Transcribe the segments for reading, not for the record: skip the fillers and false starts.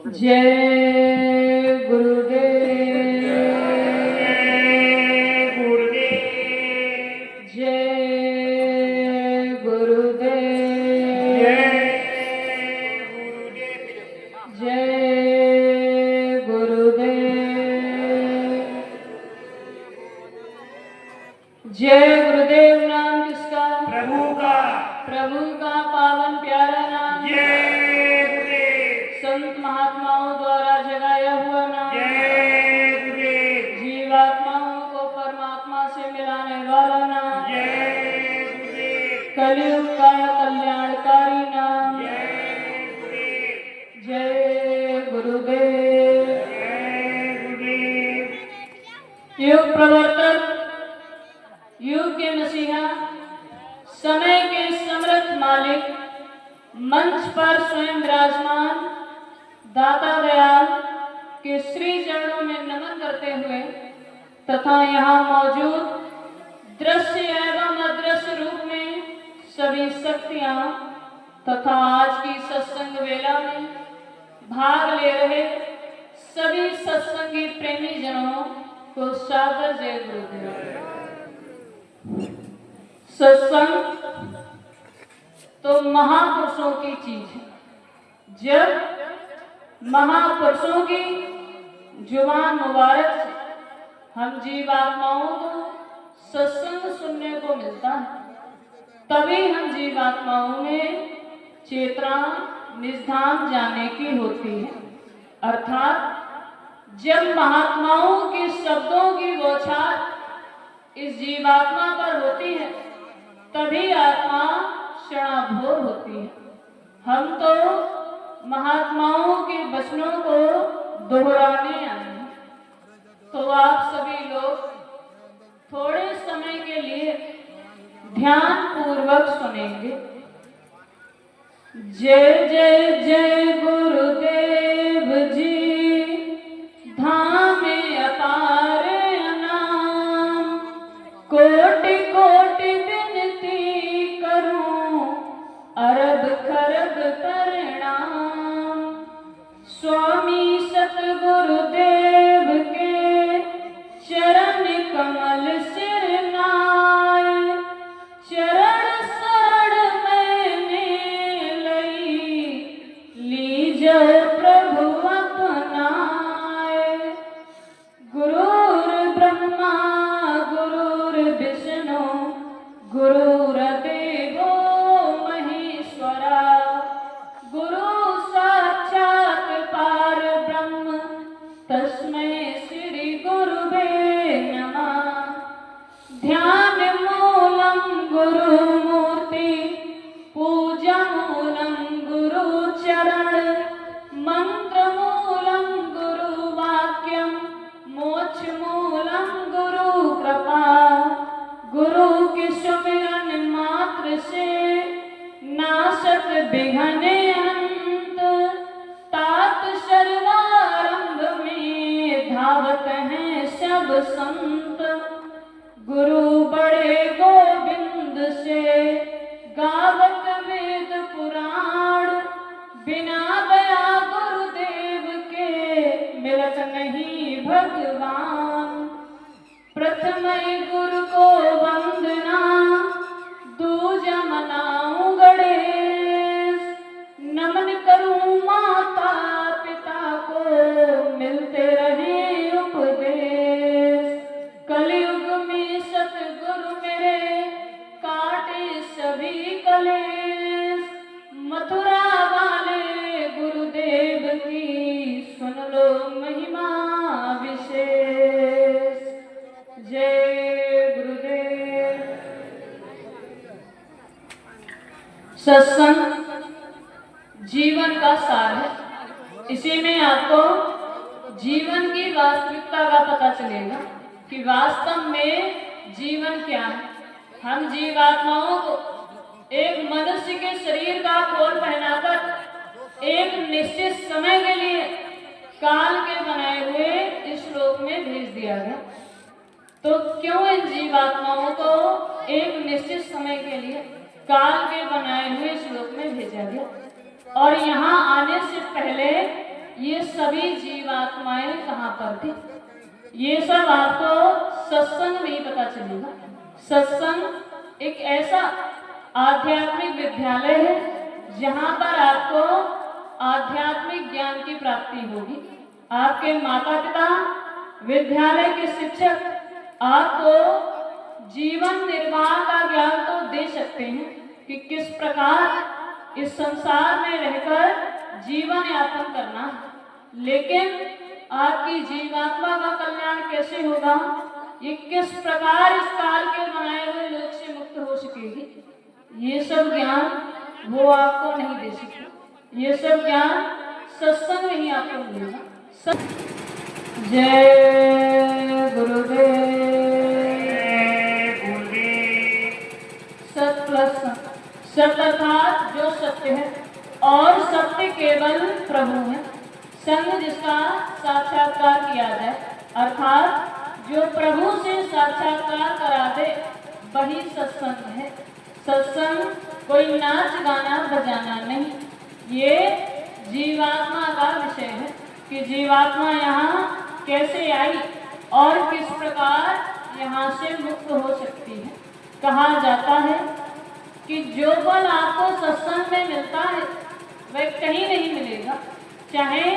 जय गुरुदेव जय गुरुदेव जय गुरुदेव जय गुरुदेव। नाम किसका? प्रभु का। प्रभु का पावन प्यारा नाम। जय गुरुदेव। संत महात्माओं द्वारा जगाया हुआ नाम। जय गुरुदेव। जीवात्माओं को परमात्मा से मिलाने वाला नाम। जय गुरुदेव। कलयुग का कल्याणकारी नाम। जय जय गुरुदेव। गुरुदेव। जय गुरुदेव। युग प्रवर्तक, युग के मसीहा, समय के समर्थ मालिक, मंच पर स्वयं विराजमान दाता दयाल के श्री चरणों में नमन करते हुए तथा यहाँ मौजूद दृश्य एवं अदृश्य रूप में सभी शक्तियाँ तथा आज की सत्संग वेला में भाग ले रहे सभी सत्संगी प्रेमी जनों को सादर जय गुरुदेव। सत्संग तो महापुरुषों की चीज है। जब महापुरुषों की जुबान मुबारक से हम जीवात्माओं को सत्संग सुनने को मिलता है, तभी हम जीवात्माओं में चेतना निजधाम जाने की होती है। अर्थात जब महात्माओं के शब्दों की बौछार इस जीवात्मा पर होती है, तभी आत्मा क्षणाभोर होती है। हम तो महात्माओं के वचनों को दोहराने आए हैं, तो आप सभी लोग थोड़े समय के लिए ध्यान पूर्वक सुनेंगे। जय जय जय गुरुदेव जी, धाम अपार अनाम, कोटि कोटि विनती करूं, अरब खरब प्रणाम। स्वामी सतगुरुदेव के चरण कमल सिर नाय, चरण शरण मैंने लई, लीजो प्रभु अपनाय। गुरुर ब्रह्मा गुरुर्विष्णु गुरुर्देवो महेश्वरा, गुरु साक्षात् पार ब्रह्म, तस्मै श्री गुरुवे नमः। ध्यान मूलं गुरुमूर्ति, पूजा मूलं गुरुचरण, मंत्र मूलं गुरुवाक्यं, मोक्ष मूलं गुरु कृपा। गुरु के सुमिरन मात्र से नाशक विघ्न अंत, तात सर्वारंभ में धावत हैं सब संत। गुरु बड़े गोविंद से गावत वेद पुराण, बिना दया गुरुदेव के मिलत नहीं भगवान। प्रथम गुरु को वंदना, दूजा मनाऊं गणेश, नमन करूं माता पिता को मिलते रहे उपदेश। कलयुग में सतगुरु मेरे काटे सभी कलेश, मथुरा वाले गुरुदेव की सुन लो महिमा विशेष। जय गुरुदेव। सत्संग जीवन का सार है। इसी में आपको जीवन की वास्तविकता का पता चलेगा कि वास्तव में जीवन क्या है। हम जीवात्माओं को एक मनुष्य के शरीर का खोल पहनाकर एक निश्चित समय के लिए काल के बनाए हुए इस लोक में भेज दिया गया। तो क्यों इन जीवात्माओं को एक निश्चित समय के लिए काल के बनाए हुए श्लोक में भेजा गया और यहाँ आने से पहले ये सभी जीवात्माएं कहाँ पर थी, ये सब आपको सत्संग में ही पता चलेगा। सत्संग एक ऐसा आध्यात्मिक विद्यालय है जहाँ पर आपको आध्यात्मिक ज्ञान की प्राप्ति होगी। आपके माता पिता, विद्यालय के शिक्षक आपको जीवन निर्वाह का ज्ञान तो दे सकते हैं कि किस प्रकार इस संसार में रहकर जीवन यापन करना है, लेकिन आपकी जीवात्मा का कल्याण कैसे होगा, ये किस प्रकार इस काल के बनाए हुए लोक से मुक्त हो सकेगी, ये सब ज्ञान वो आपको नहीं दे सकते। ये सब ज्ञान सत्संग में ही आपको मिलेगा। जय गुरुदेव। सत्य सत्य अर्थात जो सत्य है और सत्य केवल प्रभु है। संग जिसका साक्षात्कार किया जाए, अर्थात जो प्रभु से साक्षात्कार करा दे, वही सत्संग है। सत्संग कोई नाच गाना बजाना नहीं, ये जीवात्मा का विषय है कि जीवात्मा यहाँ कैसे आई और किस प्रकार यहाँ से मुक्त हो सकती है। कहा जाता है कि जो बल आपको सत्संग में मिलता है वह कहीं नहीं मिलेगा। चाहे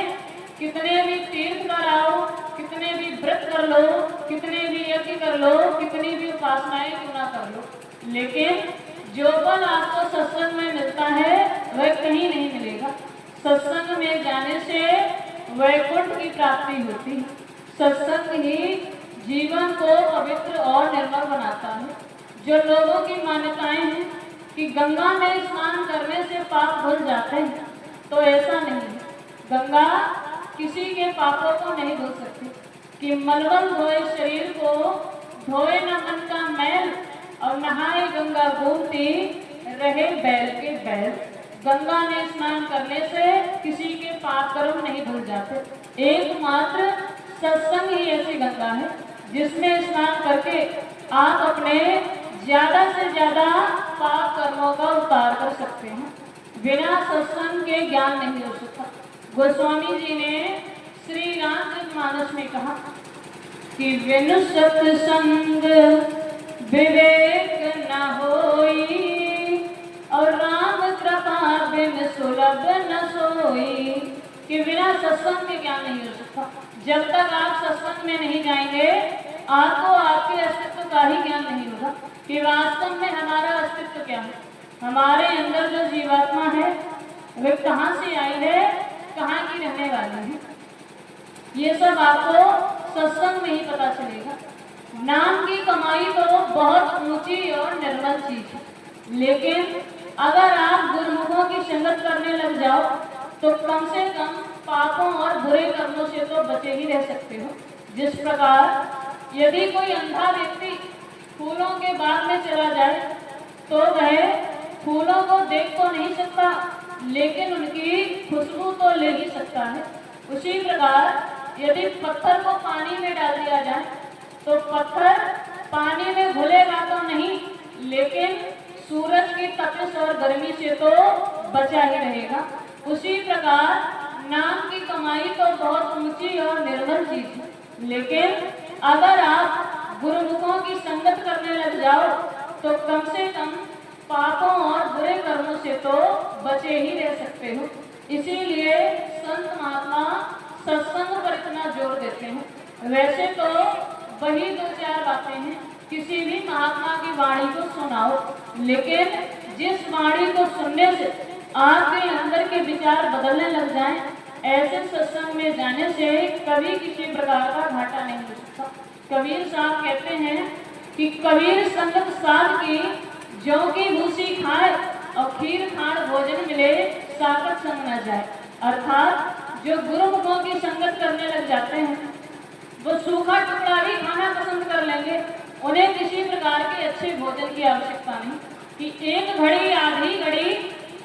कितने भी तीर्थ कराओ, कितने भी व्रत कर लो, कितने भी यज्ञ कर लो, कितनी भी उपासनाएं क्यों ना कर लो, लेकिन जो बल आपको सत्संग में मिलता है वह कहीं नहीं मिलेगा। सत्संग में जाने से वैकुंठ की प्राप्ति होती है। सत्संग ही जीवन को पवित्र और निर्मल बनाता है। जो लोगों की मान्यताएं हैं कि गंगा में स्नान करने से पाप धुल जाते हैं, तो ऐसा नहीं है। गंगा किसी के पापों को नहीं धो सकती कि मलमल धोए शरीर को, धोए न मन का मैल, और नहाए गंगा घूमती रहे बैल के बैल। गंगा में स्नान करने से किसी के पाप कर्म नहीं धुल जाते। एकमात्र सत्संग ही ऐसी गंगा है जिसमें स्नान करके आप अपने ज्यादा से ज्यादा पाप कर्मों का उतार कर सकते हैं। बिना सत्संग के ज्ञान नहीं हो सकता। गोस्वामी जी ने श्री रामचरितमानस में कहा कि बिनु सत्संग विवेक न होई, और राम कृपा बिन सुलभ न सोई, कि बिना सत्संग के ज्ञान नहीं हो सकता। जब तक आप सत्संग में नहीं जाएंगे, आपको आपके अस्तित्व का ही ज्ञान नहीं होगा कि वास्तव में हमारा अस्तित्व क्या है, हमारे अंदर जो जीवात्मा है वह कहाँ से आई है, कहाँ की रहने वाली है। ये सब आपको सत्संग में ही पता चलेगा। नाम की कमाई तो बहुत ऊंची और निर्मल चीज है, लेकिन अगर आप गुरुमुखों की संगत करने लग जाओ तो कम से कम पापों और बुरे कर्मों से तो बचे ही रह सकते हो। जिस प्रकार यदि कोई अंधा व्यक्ति फूलों के बाग में चला जाए तो वह फूलों को देख तो नहीं सकता, लेकिन उनकी खुशबू तो ले ही सकता है। उसी प्रकार यदि पत्थर को पानी में डाल दिया जाए तो पत्थर पानी में घुलेगा तो नहीं, लेकिन सूरज की तपिश और गर्मी से तो बचा ही रहेगा। उसी प्रकार नाम की कमाई तो बहुत ऊंची और निर्मल चीज है, लेकिन अगर आप गुरुमुखों की संगत करने लग जाओ तो कम से कम पापों और बुरे कर्मों से तो बचे ही रह सकते हो। इसीलिए संत महात्मा सत्संग पर इतना जोर देते हैं। वैसे तो वही दो चार बातें हैं, किसी भी महात्मा की वाणी को सुनाओ, लेकिन जिस वाणी को सुनने से आपके अंदर के विचार बदलने लग जाएं, ऐसे सत्संग में जाने से कभी किसी प्रकार का घाटा नहीं हो सकता। कबीर साहब कहते हैं कि कबीर संगत साध की ज्यों की भूसी खाए और खीर खाड़ भोजन मिले, साकत संग न जाए। अर्थात जो गुरुमुखों की संगत करने लग जाते हैं वो सूखा टुकड़ा भी खाना पसंद कर लेंगे, उन्हें किसी प्रकार के अच्छे भोजन की आवश्यकता नहीं कि एक घड़ी आधी घड़ी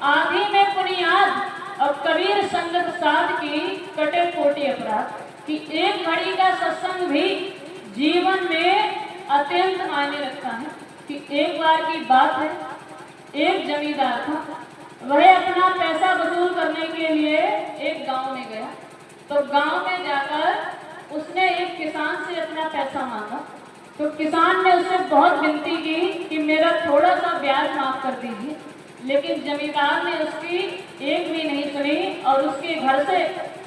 आधी में पुनियाद और कबीर संगत साध की कटे कोटि अपराध, कि एक घड़ी का सत्संग भी जीवन में अत्यंत मायने रखता है। कि एक बार की बात है, एक जमींदार था, वह अपना पैसा वसूल करने के लिए एक गांव में गया। तो गांव में जाकर उसने एक किसान से अपना पैसा मांगा। तो किसान ने उससे बहुत विनती की कि मेरा थोड़ा सा ब्याज माफ कर दीजिए, लेकिन जमींदार ने उसकी एक भी नहीं सुनी और उसके घर से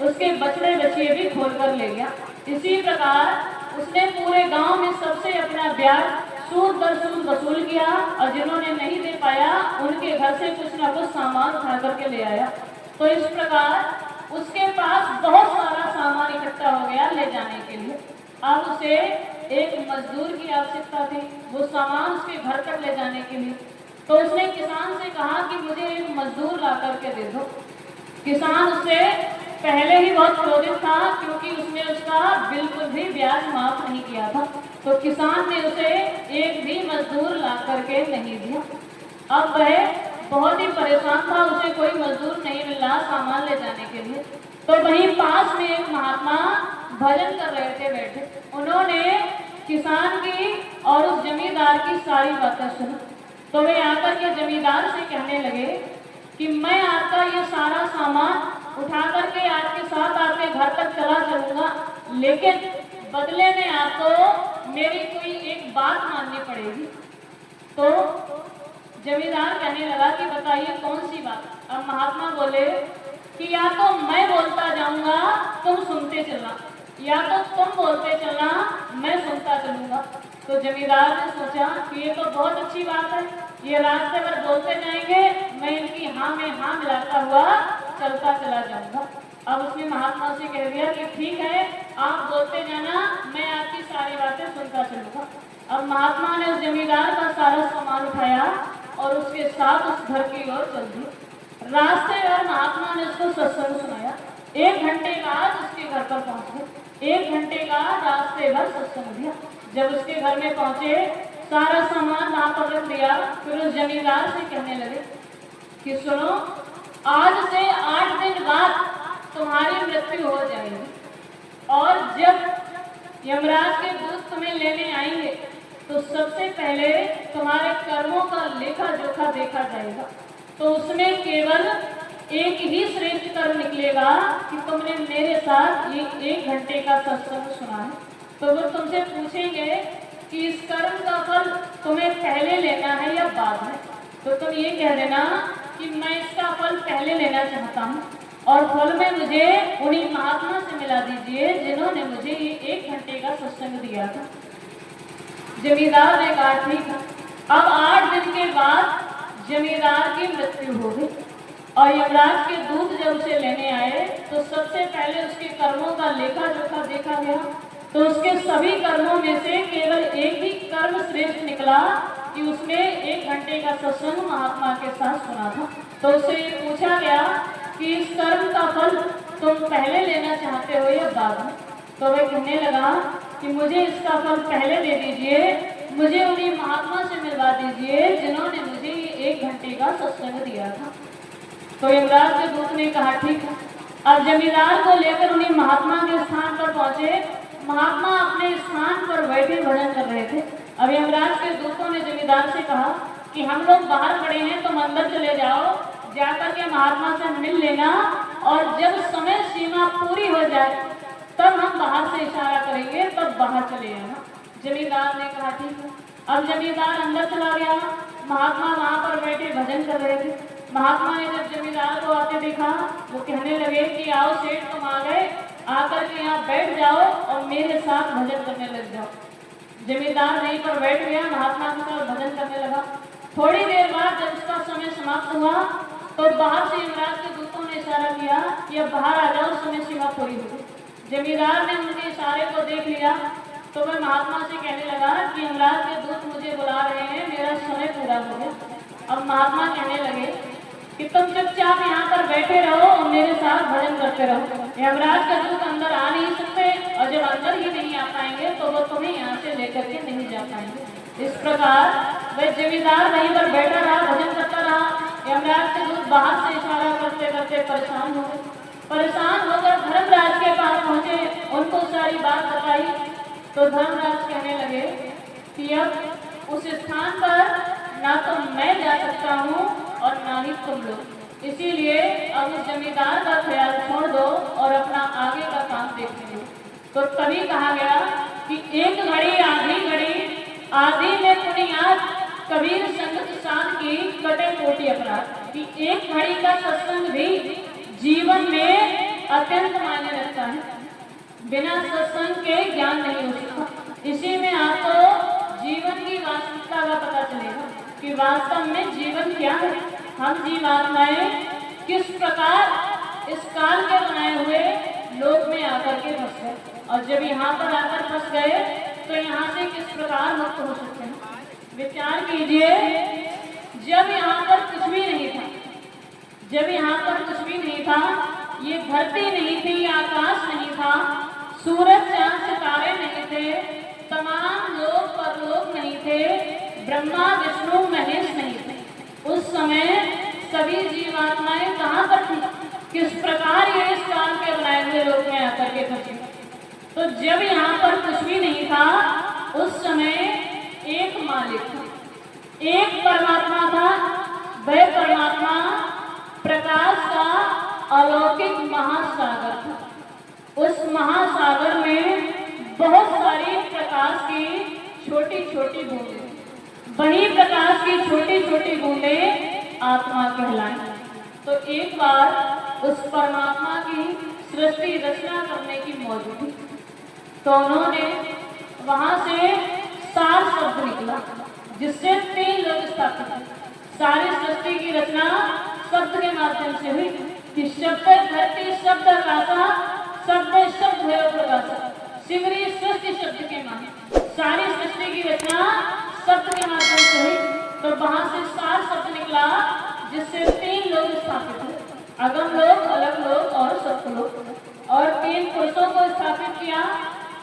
उसके बछड़े बछिए भी खोल कर ले गया। इसी प्रकार उसने पूरे गांव में सबसे अपना ब्याज सूद दर सूद वसूल किया और जिन्होंने नहीं दे पाया उनके घर से कुछ ना कुछ सामान उठा करके ले आया। तो इस प्रकार उसके पास बहुत सारा सामान इकट्ठा हो गया ले जाने के लिए। अब उसे एक मजदूर की आवश्यकता थी वो सामान उसके घर तक ले जाने के लिए। तो उसने किसान से कहा कि मुझे एक मजदूर ला करके दे दो। किसान उससे पहले ही बहुत क्रोधित था क्योंकि उसने उसका बिल्कुल भी ब्याज माफ नहीं किया था। तो किसान ने उसे एक भी मजदूर ला करके नहीं दिया। अब वह बहुत ही परेशान था, उसे कोई मजदूर नहीं मिल रहा सामान ले जाने के लिए। तो वहीं पास में एक महात्मा भजन कर रहे थे बैठे। उन्होंने किसान की और उस जमींदार की सारी बातें सुनी। तो वे आकर के जमींदार से कहने लगे कि मैं आपका ये सारा सामान उठा करके आपके साथ आपके घर तक चला चलूंगा, लेकिन बदले में आपको मेरी कोई एक बात माननी पड़ेगी। तो जमींदार कहने लगा कि बताइए कौन सी बात। अब महात्मा बोले कि या तो मैं बोलता जाऊंगा तुम सुनते चलना, या तो तुम बोलते चलना मैं सुनता चलूंगा। तो जमींदार ने सोचा कि ये तो बहुत अच्छी बात है, ये रास्ते भर बोलते जाएंगे, मैं इनकी हाँ में हाँ मिलाता हुआ चलता चला जाऊंगा। अब उसने महात्मा से कह दिया कि ठीक है आप बोलते जाना, मैं आपकी सारी बातें सुनता चलूंगा। अब महात्मा ने उस जमींदार का सारा सामान उठाया और उसके साथ उस घर की ओर चल दी। रास्ते भर महात्मा ने उसको सत्संग सुनाया। 1 घंटे बाद उसके घर पर पहुंचे। 1 घंटे का रास्ते भर सत्संग दिया। जब उसके घर में पहुंचे सारा सामान वहां पर रख दिया। फिर उस जमींदार से कहने लगे कि सुनो, आज से 8 दिन बाद तुम्हारी मृत्यु हो जाएगी और जब यमराज के दूत तुम्हें लेने आएंगे तो सबसे पहले तुम्हारे कर्मों का लेखा जोखा देखा जाएगा। तो उसमें केवल एक ही श्रेष्ठ कर्म निकलेगा कि तुमने मेरे साथ ये 1 घंटे का सत्संग सुना है। तो वो तुमसे पूछेंगे कि इस कर्म का फल तुम्हें पहले लेना है या बाद में। तो तुम ये कह देना कि मैं इसका फल पहले लेना चाहता हूँ और फल में मुझे उन्हीं महात्मा से मिला दीजिए जिन्होंने मुझे ये 1 घंटे का सत्संग दिया था। जमींदार ने कहा ठीक है। अब 8 दिन के बाद जमींदार की मृत्यु हो गई और यमराज के दूत जब उसे लेने आए तो सबसे पहले उसके कर्मों का लेखा जोखा देखा गया। तो उसके सभी कर्मों में से केवल एक ही कर्म श्रेष्ठ निकला कि उसने 1 घंटे का सत्संग महात्मा के साथ सुना था। तो उससे ये पूछा गया कि इस कर्म का फल तुम पहले लेना चाहते हो या बाद में। तो वह कहने लगा कि मुझे इसका फल पहले दे दीजिए, मुझे उन्हीं महात्मा से मिलवा दीजिए जिन्होंने मुझे ये 1 घंटे का सत्संग दिया था। तो यमराज के दूत ने कहा ठीक है। अब जमींदार को लेकर उन्हीं महात्मा के स्थान पर पहुंचे। महात्मा अपने स्थान पर बैठे भजन कर रहे थे। अब यमराज के दूतों ने जमींदार से कहा कि हम लोग बाहर खड़े हैं, तुम अंदर चले जाओ, जाकर के महात्मा से मिल लेना और जब समय सीमा पूरी हो जाए तब हम बाहर से इशारा करेंगे, तब बाहर चले आना। जमींदार ने कहा ठीक है। अब जमींदार अंदर चला गया। महात्मा वहां पर बैठे भजन कर रहे थे। महात्मा ने जब जमींदार को आते देखा वो कहने लगे कि आओ सेठ तुम आ गए, आकर के यहाँ बैठ जाओ और मेरे साथ भजन करने लग जाओ। जमींदार वहीं पर बैठ गया, महात्मा के साथ भजन करने लगा। थोड़ी देर बाद जब उसका समय समाप्त हुआ तो बाहर से यमराज के दूतों ने इशारा किया कि अब बाहर आ जाओ, समय सीमा पूरी हो गई। जमींदार ने उनके इशारे को देख लिया तो वह महात्मा से कहने लगा कि यमराज के दूत मुझे बुला रहे हैं, मेरा समय पूरा हो गया। अब महात्मा कहने लगे कि तुम चुपचाप यहाँ पर बैठे रहो और मेरे साथ भजन करते रहो। यमराज का दूत अंदर आ नहीं सकते और जब अंदर ही नहीं आ पाएंगे तो वो तुम्हें यहाँ से लेकर के नहीं जा पाएंगे। इस प्रकार वह जमींदार वहीं पर बैठा रहा, भजन करता रहा। यमराज के दूत बाहर से इशारा करते करते परेशान हो गए। परेशान होकर धर्मराज के पास पहुंचे, उनको सारी बात बताई। तो धर्मराज कहने लगे कि अब उस स्थान पर ना तो मैं जा सकता हूँ और ना ही तुम लोग। इसीलिए अब उस जमींदार का ख्याल छोड़ दो और अपना आगे का काम देखने दो। तो तभी कहा गया कि एक घड़ी आधी में पुनियाद, कबीर संगत साध की कटे कोटि अपराध। कि एक घड़ी का सत्संग भी जीवन में अत्यंत मायने रखता है। बिना सत्संग के ज्ञान नहीं हो सकता। इसी में आपको जीवन की वास्तविकता का पता चलेगा कि वास्तव में जीवन क्या है। हम जीवात्माएं किस प्रकार इस काल के बनाए हुए लोक में आकर के फंस गए, और जब यहाँ पर आकर फंस गए तो यहाँ से किस प्रकार मुक्त हो सकते हैं। विचार कीजिए, जब यहाँ पर कुछ भी नहीं था, जब यहाँ पर कुछ भी नहीं था, ये धरती नहीं थी, आकाश नहीं था, सूरज चांद सितारे नहीं थे, तमाम लोक परलोक नहीं थे, ब्रह्मा विष्णु महेश नहीं थे। उस समय सभी जीवात्माएं कहाँ पर थी, किस प्रकार ये इस काल के बनाए हुए लोक में आकर के फंसी। तो जब यहाँ पर कुछ भी नहीं था, उस समय एक मालिक था, एक परमात्मा था। वह परमात्मा प्रकाश का अलौकिक महासागर था। उस महासागर में बहुत सारी प्रकाश की छोटी छोटी बूंदें, वही प्रकाश की छोटी छोटी बूंदें आत्मा कहलाई। तो एक बार उस परमात्मा की सृष्टि रचना करने की मौज थी, तो उन्होंने वहां से सार शब्द निकला, जिससे 3 लोग स्थापित हुए। सारी सृष्टि की रचना शब्द के माध्यम से हुई कि शब्द धरती, शब्द आकाशा, शब्द शब्द भैरव प्रकाशा, सिमरी सृष्टि शब्द के माध्यम। सारी सृष्टि की रचना शब्द के माध्यम से हुई, तो वहां से सार शब्द निकला, जिससे 3 लोग स्थापित हुए, अगम लोक, अलग लोक और सत्य लोक। और 3 पुरुषों को स्थापित किया,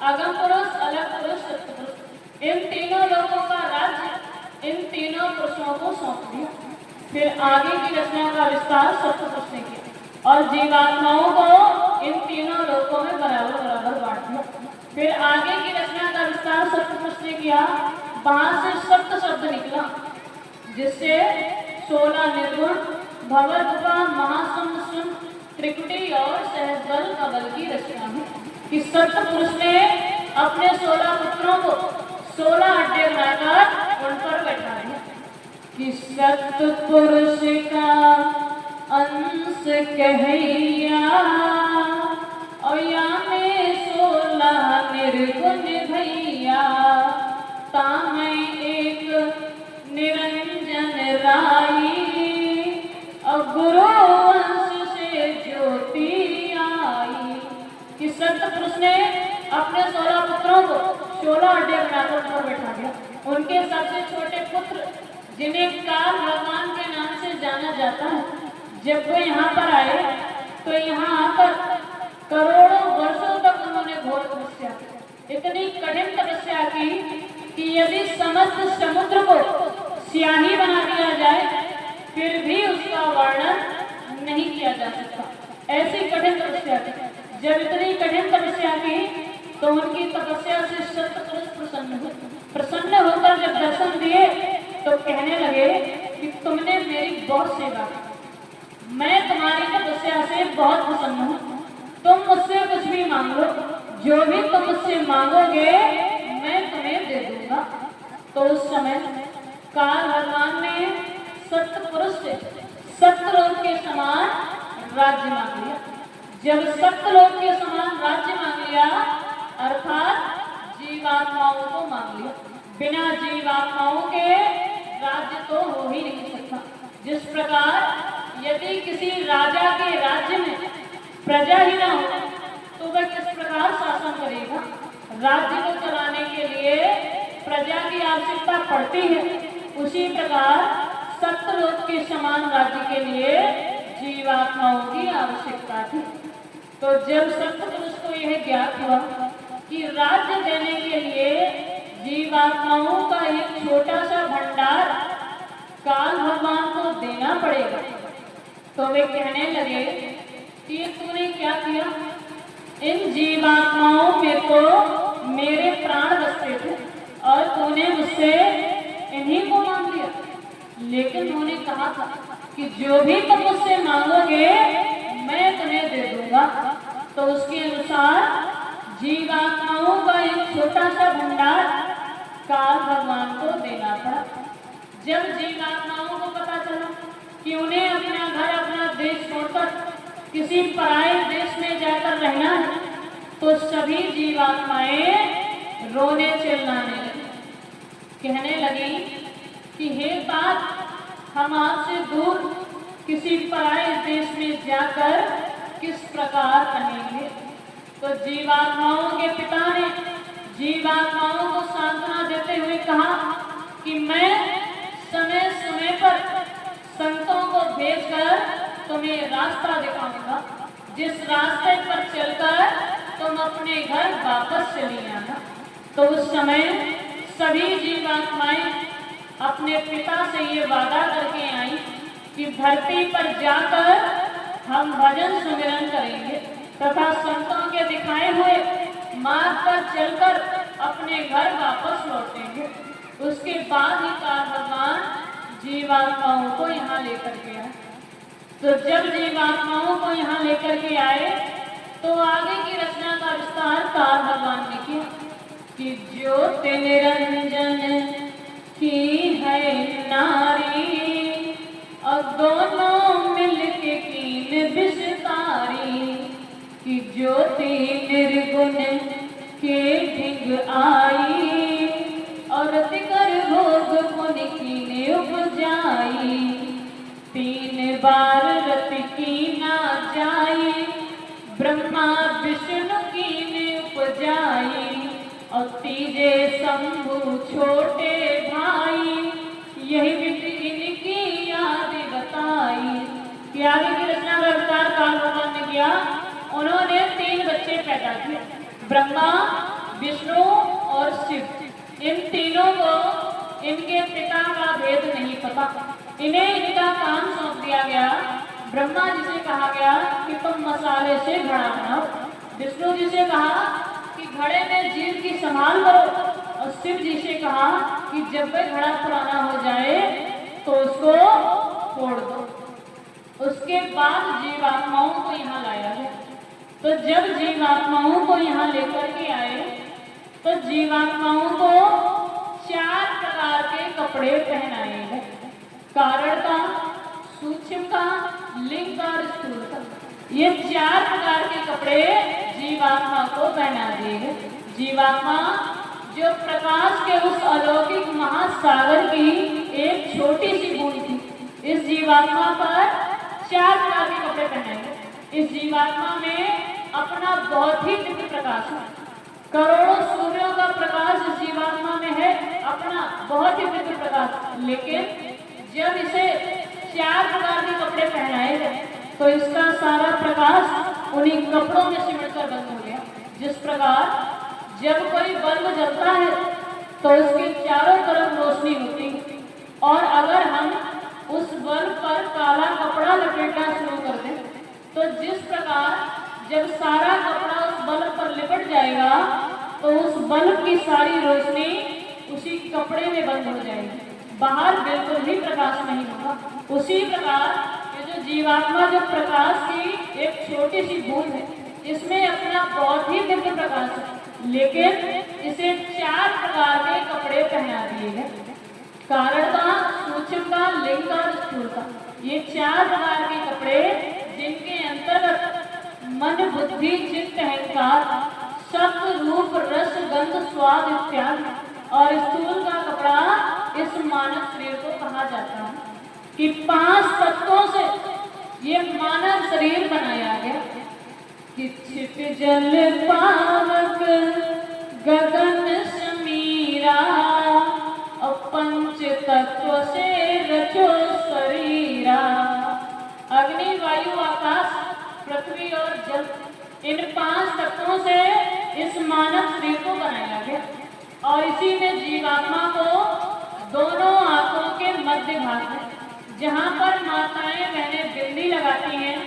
अगम पुरुष, अलग पुरुष, सत्य पुरुष। इन तीनों लोगों का राज्य इन तीनों पुरुषों को सौंप दिया। फिर आगे की रचना का विस्तार सत्य पुरुष ने किया और जीवात्माओं को इन तीनों लोकों में बराबर बराबर बांट दिया। फिर आगे की रचना का विस्तार सत्य पुरुष ने किया, वहां से सप्त शब्द निकला, जिससे 16 निर्गुण, भवद्भा, महासम, सुन, त्रिकुटी और सहस्र का बल की रचना हुई। कि सत्य पुरुष ने अपने 16 पुत्रों को 16 अड्डे बनाकर उन पर बैठा दिया। कि सत्य पुरुष का अंश कहैया, और या में 16 निर्गुण भैया, तामै एक निरंजन राई, और गुरु अंश से ज्योति आई। कि सत्य पुरुष ने अपने 16 पुत्रों को 16 अड्डे बनाकर ऊपर बैठा दिया। उनके सबसे छोटे पुत्र, जिन्हें काल भगवान के नाम से जाना जाता है, जब वो यहाँ पर आए तो यहाँ आकर करोड़ों वर्षों तक उन्होंने घोर तपस्या की। इतनी कठिन तपस्या की कि यदि समस्त समुद्र को स्याही बना दिया जाए फिर भी उसका वर्णन नहीं किया जा सकता। ऐसी कठिन तपस्या की। जब इतनी कठिन तपस्या की तो उनकी तपस्या से सत्य पुरुष प्रसन्न हुए। प्रसन्न होकर जब दर्शन दिए तो कहने लगे कि तुमने मेरी बहुत सेवा की, मैं तुम्हारी तपस्या से बहुत प्रसन्न हूँ, तुम मुझसे कुछ भी मांग लो, जो भी तुम मुझसे मांगोगे मैं तुम्हें दे दूंगा। तो उस समय काल भगवान ने सत्य पुरुष से सत्यलोक के समान राज्य मांग लिया। जब सत्यलोक के समान राज्य मांग लिया अर्थात जीवात्माओं को मांग लिया। बिना जीवात्माओं के राज्य तो हो ही नहीं सकता। जिस प्रकार यदि किसी राजा के राज्य में प्रजा ही ना हो तो वह किस प्रकार शासन करेगा। राज्य को चलाने के लिए प्रजा की आवश्यकता पड़ती है, उसी प्रकार सत्यलोक के समान राज्य के लिए जीवात्माओं की आवश्यकता थी। तो जब सत्य पुरुष को यह ज्ञात हुआ कि राज्य देने के लिए जीवात्माओं का एक छोटा सा भंडार काल भगवान को देना पड़ेगा, तो वे कहने लगे कि ये तूने क्या किया, इन जीवात्माओं में तो मेरे प्राण बसते थे और तूने मुझसे इन्हीं को मांग लिया। लेकिन उन्होंने कहा था कि जो भी तुम मुझसे मांगोगे मैं तुम्हें दे दूंगा। तो उसके अनुसार जीवात्माओं का एक छोटा सा भंडार काल भगवान को देना पड़ा। जब जीवात्माओं को पता चला कि उन्हें अपना घर अपना देश छोड़कर किसी पराये देश में जाकर रहना है, तो सभी जीवात्माएं रोने चिल्लाने लगी, कहने लगी कि हे तात, हम आपसे दूर किसी पराये देश में जाकर किस प्रकार रहेंगे। तो जीवात्माओं के पिता ने जीवात्माओं को सांत्वना देते हुए कहा कि मैं समय समय पर संतों को भेजकर तुम्हें रास्ता दिखाऊंगा, जिस रास्ते पर चलकर तुम अपने घर वापस चली आना। तो उस समय सभी जीवात्माएं अपने पिता से ये वादा करके आई कि धरती पर जाकर हम भजन सुमिरन करेंगे तथा संतों के दिखाए हुए मार्ग पर चलकर अपने घर वापस लौटेंगे। उसके बाद ही काल भगवान जीवात्माओं को यहाँ लेकर के आए। तो जब जीवात्माओं को यहाँ लेकर के आए तो आगे की रचना का विस्तार काल भगवान ने किया कि ज्योति निरंजन की है नारी और दोनों मिलके कीन विस्तारी कि ज्योति निर्गुण के ढिंग आई और कर भोग पुन कीने उपजाई। 3 बार रत की ना जाई ब्रह्मा विष्णु कीने उपजाई और तीजे शंभु छोटे भाई यही विधि इनकी याद बताई। कि आगे की रचना का विस्तार काल भगवान ने किया। उन्होंने 3 बच्चे पैदा किए, ब्रह्मा विष्णु और शिव। इन तीनों को इनके पिता का भेद नहीं पता। इन्हें इनका काम सौंप दिया गया। ब्रह्मा जी से कहा गया कि तुम मसाले से घड़ा बनाओ, विष्णु जी से कहा कि घड़े में जीव की संभाल करो और शिव जी से कहा कि जब वह घड़ा पुराना हो जाए तो उसको फोड़ दो। उसके बाद जीवात्माओं को यहाँ लाया गया। तो जब जीवात्माओं को यहाँ लेकर के आए तो जीवात्माओं को 4 प्रकार के कपड़े पहनाए गए, कारण का, सूक्ष्म का, लिंग का और स्थूल का। ये 4 प्रकार के कपड़े जीवात्मा को पहना दिए गए। जीवात्मा जो प्रकाश के उस अलौकिक महासागर की एक छोटी सी बूंद थी, इस जीवात्मा पर 4 प्रकार के कपड़े पहनाए गए। इस जीवात्मा में अपना बहुत ही दिव्य प्रकाश है। करोड़ों सूर्यों का प्रकाश इस जीवात्मा में है, अपना बहुत ही दिव्य प्रकाश। लेकिन जब इसे 4 प्रकार के कपड़े पहनाए गए तो इसका सारा प्रकाश उन्हीं कपड़ों में सिमटकर बंद हो गया। जिस प्रकार जब कोई बल्ब जलता है तो उसके चारों तरफ रोशनी होती है, और अगर हम उस बल्ब पर काला कपड़ा लपेटना शुरू कर दें तो जिस प्रकार जब सारा कपड़ा उस बल्ब पर लिपट जाएगा तो उस बल्ब की सारी रोशनी उसी कपड़े में बंद हो जाएगी, बाहर बिल्कुल भी प्रकाश नहीं होगा। उसी प्रकार ये जो जीवात्मा जो प्रकाश की एक छोटी सी बूंद है, इसमें अपना बहुत ही दिव्य प्रकाश है, लेकिन इसे 4 प्रकार के कपड़े पहना दिए गए, कारण का, सूक्ष्म का, लिंग का और स्थूल का। ये 4 प्रकार के कपड़े जिनके अंतर्गत मन बुद्धि चित्त अहंकार शब्द रूप रस गंध स्वाद इत्यादि और स्थूल का कपड़ा इस मानव शरीर को कहा जाता है कि 5 तत्वों से ये मानव शरीर बनाया गया कि छिप जल पावक गगन समीरा और 5 तत्व से रचो शरीरा। अग्नि वायु आकाश पृथ्वी और जल, इन 5 तत्वों से इस मानव शरीर को बनाया गया। और इसी में जीवात्मा को दोनों आंखों के मध्य भाग में, जहाँ पर माताएं बहनें बिंदी लगाती हैं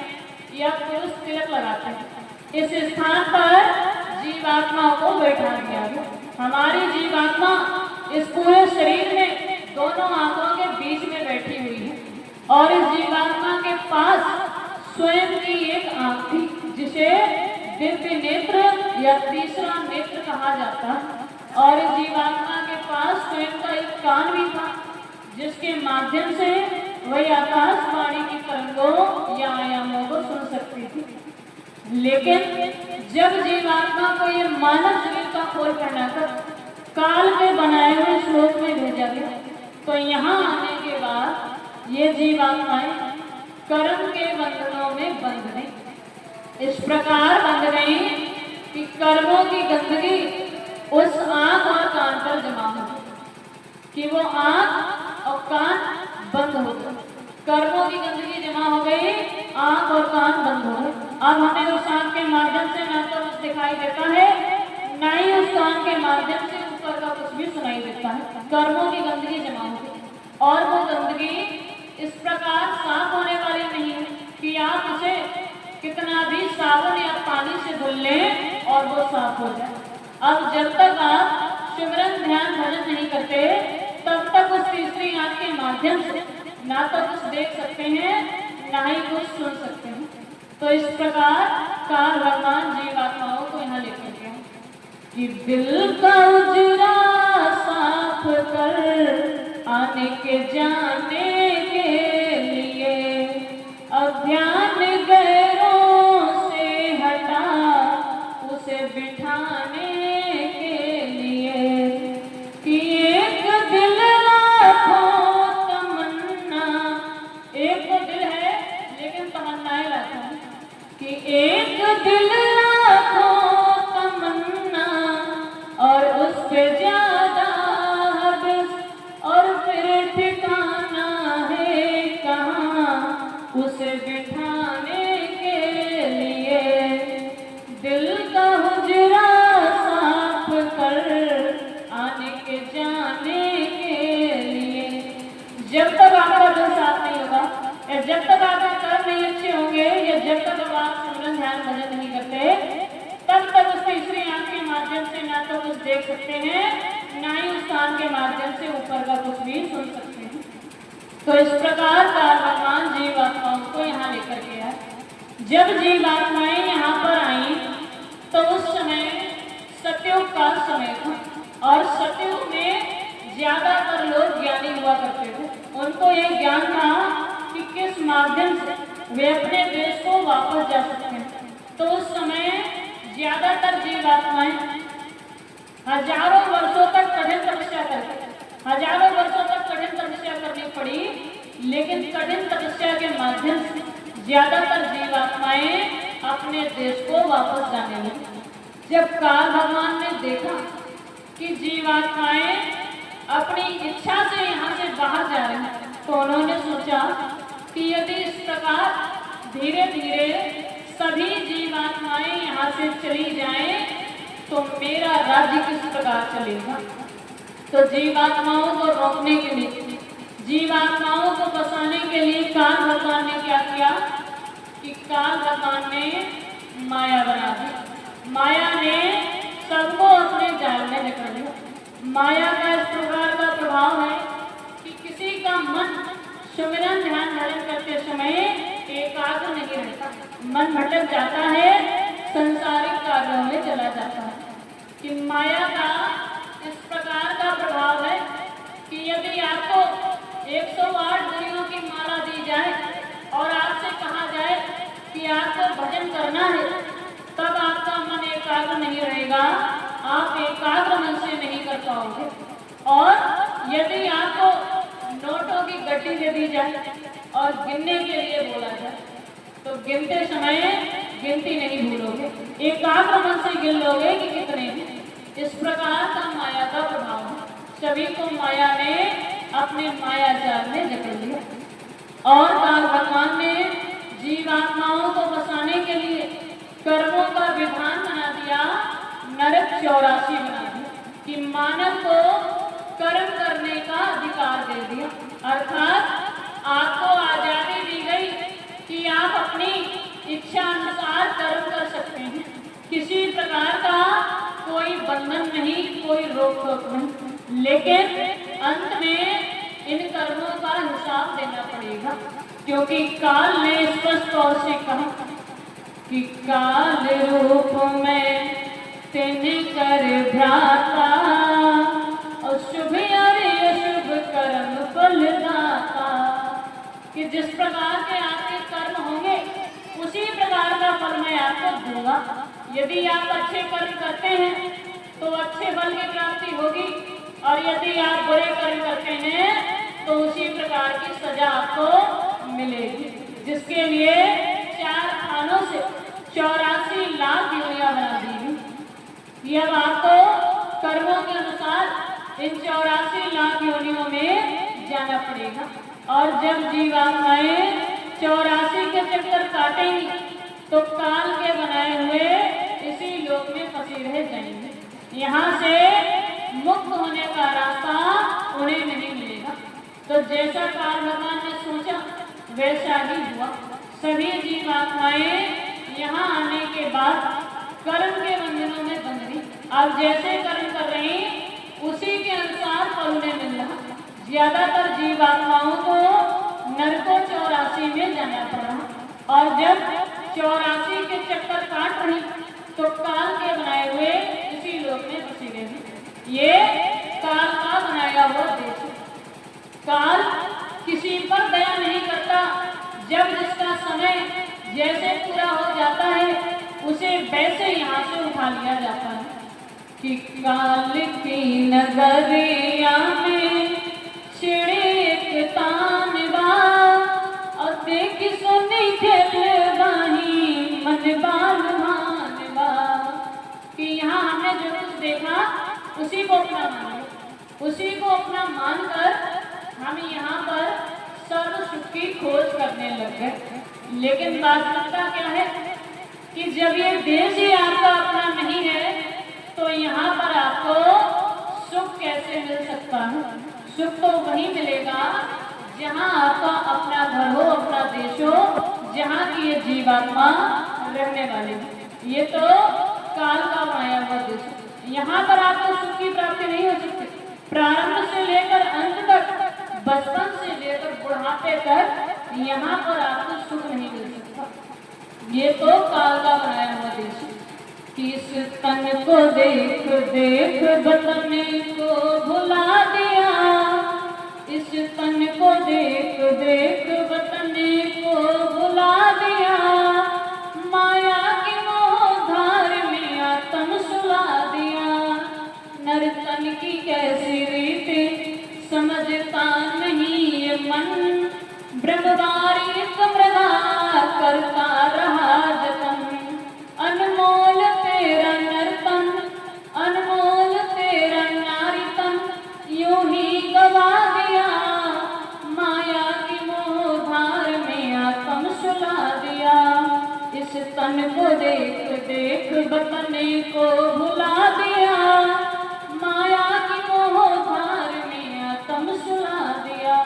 या पुरुष तिलक लगाते हैं, इस स्थान पर जीवात्मा को बैठा दिया गया। हमारी जीवात्मा इस पूरे शरीर में दोनों आंखों के बीच में बैठी हुई है। और इस जीवात्मा के पास स्वयं की एक आंख थी, जिसे दिव्य नेत्र या तीसरा नेत्र कहा जाता है। और इस जीवात्मा के पास स्वयं का एक कान भी था, जिसके माध्यम से वही आकाशवाणी की तरंगों या आयामों को सुन सकती थी। लेकिन जब जीवात्मा को ये मानव शरीर का खोल पहनाकर काल के बनाए हुए श्लोक में भेजा गया, तो यहाँ आने के बाद ये जीवात्माएं कर्म के बंधनों में बंध गई। इस प्रकार बंध गई कि कर्मों की गंदगी उस आंख और कान पर जमा हो गई, कि वो आंख और कान बंद हो गए। कर्मों की गंदगी जमा हो गई, आंख और कान बंद हो गए। अब हमें उस आंख के माध्यम से ना तो कुछ दिखाई देता है, ना ही उस कान के माध्यम से ऊपर का कुछ भी सुनाई देता है। कर्मों की गंदगी जमा हो गई, और वो गंदगी इस प्रकार साफ होने वाली नहीं है कि आप उसे कितना भी साबुन या पानी से धुल लें और वो साफ हो जाए। अब जब तक आप सिमरन ध्यान भजन नहीं करते, तब तक उस तीसरी आंख के माध्यम से ना तो कुछ देख सकते हैं, ना ही कुछ सुन सकते हैं। तो इस प्रकार काल भगवान जीवात्माओं को यहाँ लेकर गया कि दिल का उजरा साफ कर आने के जाने के लिए, अज्ञान गैरों से हटा उसे बिठाने के लिए, कि एक दिल लाखों तमन्ना, एक तो दिल है लेकिन तमन्नाएं लाता है, कि एक दिल लाखों तमन्ना और उस पे ज्यादा हबस, और फिर ठिकाना है कहाँ उसे बिठाने के लिए, दिल का हुजरा साफ कर आने के जाने के लिए। जब तक आपका दिल साफ नहीं होगा, या जब तक आपके कर्म नहीं अच्छे होंगे, या जब तक आप सिमरन ध्यान भजन नहीं करते, तब तक उस तीसरी आंख के माध्यम से ना तो कुछ देख सकते हैं, ना ही उस कान के माध्यम से ऊपर का कुछ भी सुन सकते हैं। तो इस प्रकार का भगवान जीवात्माओं को यहाँ लेकर गया। जब जीवात्माएं यहाँ पर आई, तो उस समय सतयुग का समय था, और सतयुग में ज्यादातर लोग ज्ञानी हुआ करते थे। उनको ये ज्ञान था कि किस माध्यम से वे अपने देश को वापस जा सकते हैं। तो उस समय ज्यादातर जीवात्माएं हजारों वर्षों तक कठिन तपस्या करते, हजारों वर्षों तक कठिन तपस्या करनी पड़ी, लेकिन कठिन तपस्या के माध्यम से ज्यादातर जीवात्माएं अपने देश को वापस जाने लगी। जब काल भगवान ने देखा कि जीवात्माएं अपनी इच्छा से यहाँ से बाहर जा रही हैं, तो उन्होंने सोचा कि यदि इस प्रकार धीरे धीरे सभी जीवात्माएं यहाँ से चली जाएं, तो मेरा राज्य किस प्रकार चलेगा। तो जीवात्माओं को रोकने के लिए, जीवात्माओं को बसाने के लिए काल भगवान ने क्या किया कि काल भगवान ने माया बना दी। माया ने सबको अपने जाल में जकड़ लिया। माया का इस प्रकार का प्रभाव है कि किसी का मन सिमरन ध्यान भजन करते समय एकाग्र नहीं रहता, मन भटक जाता है, संसारिक कार्यों में चला जाता है। कि माया का इस प्रकार का प्रभाव है कि यदि आपको 108 गुणियों की माला दी जाए और आपसे कहा जाए कि आपको भजन करना है, तब आपका मन एकाग्र नहीं रहेगा, आप एकाग्र मन से नहीं कर पाओगे। और यदि आपको नोटों की गड्डी दे दी जाए और गिनने के लिए बोला जाए, तो गिनते समय गिनती नहीं भूलोगे, एकाग्र मन से गिन लोगे कि कितने हैं। इस प्रकार का माया का प्रभाव है। सभी को माया ने अपने माया जाल में जकड़ लिया। और काल भगवान ने जीवात्माओं को बसाने के लिए कर्मों का विधान बना दिया, नरक 84 बना दिया, कि मानव को कर्म करने का अधिकार दे दिया। अर्थात आपको आजादी दी गई कि आप अपनी इच्छा अनुसार कर्म कर सकते हैं, किसी प्रकार का कोई बंधन नहीं, कोई रोक टोक नहीं। लेकिन अंत में इन कर्मों का हिसाब देना पड़ेगा, क्योंकि काल ने स्पष्ट तौर से कहा कि काल रूप में तिन कर भ्राता, अशुभ अरे अशुभ कर्म फल दाता। कि जिस प्रकार के आपके कर्म होंगे उसी प्रकार का फल मैं आपको दूंगा। यदि आप अच्छे कर्म करते हैं तो अच्छे फल की प्राप्ति होगी, और यदि आप बुरे कर्म करते हैं तो उसी प्रकार की सजा आपको मिलेगी, जिसके लिए 4 खानों से 84 लाख योनियां बना दी गई। अब आपको कर्मों के अनुसार इन 84 लाख योनियों में जाना पड़ेगा। और जब जीवात्माएं 84 के चक्कर काटेंगी तो काल के बनाए हुए इसी लोक में फंसी रह जाएंगे। यहाँ से मुक्त होने का रास्ता उन्हें नहीं मिलेगा। तो जैसा काल भगवान ने सोचा वैसा ही हुआ। सभी जीवात्माएं यहाँ आने के बाद कर्म के बंधनों में बंध गई। अब जैसे कर्म कर रही उसी के अनुसार फल उन्हें मिल रहा। ज्यादातर जीवात्माओं को नरकों 84 में जाना पड़ा, और जब 84 के चक्कर काट रही तो काल के बनाए हुए इसी लोक में फंसी गई। ये काल का बनाया हुआ देश है। काल किसी पर दया नहीं करता। जब जिसका समय जैसे पूरा हो जाता है उसे वैसे यहाँ से उठा लिया जाता है। कि काल की नगरिया में छिड़े तानवा, और देख सुनी खेलवाही मन बाल भानवा। कि यहाँ हमने जो कुछ देखा उसी को अपना मान लिया, उसी को अपना मानकर हम यहाँ पर सर्व सुख की खोज करने लग गए। लेकिन वास्तविकता क्या है कि जब ये देश ही आपका अपना नहीं है तो यहाँ पर आपको सुख कैसे मिल सकता है? सुख तो वही मिलेगा जहाँ आपका अपना घर हो, अपना देश हो, जहाँ की ये जीवात्मा रहने वाली है। ये तो काल का बनाया हुआ देश है। यहाँ पर आपको सुख की प्राप्ति नहीं हो सकती। प्रारंभ से लेकर अंत तक, बचपन से लेकर बुढ़ापे तक यहाँ पर आपको सुख नहीं मिल सकता। ये तो काल का बनाया हुआ देश है। इस तन को देख देख बतने को भुला दिया, इस तन को देख देख बतने को भुला दिया। माया की मोहधार में आत्म सुला दिया। नर तन की कैसी रीत समझता नहीं ये मन, ब्रह्मवारी मृगा करता रहा जतन। अनमोल तेरा नर्तन, अनमोल तेरा नारीतन, यूं ही गवा दिया। माया की मोहधार में आत्म सुला दिया। इस तन को देख देख बतने को भुला दिया। माया की मोहधार में आत्म सुला दिया।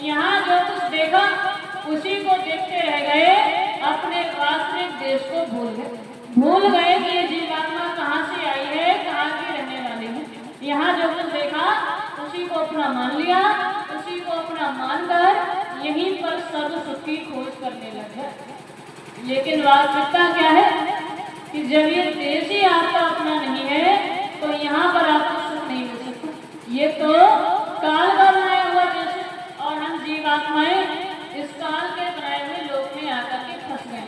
यहाँ जो कुछ देखा उसी को देखते रह गए, अपने वास्तविक देश को भूल गए कि ये जीवात्मा कहाँ से आई है, कहाँ की रहने वाली है। यहाँ जो कुछ देखा उसी को अपना मान लिया, उसी को अपना मानकर यहीं पर सर्व सुख की खोज करने लगे। लेकिन वास्तविकता क्या है कि जब ये देश ही आपका अपना नहीं है तो यहाँ पर आपको सुख नहीं मिल सकता। ये तो काल का बनाया हुआ देश है, और हम जीवात्माएं इस काल के बनाए हुए लोक में आकर के फंस गए।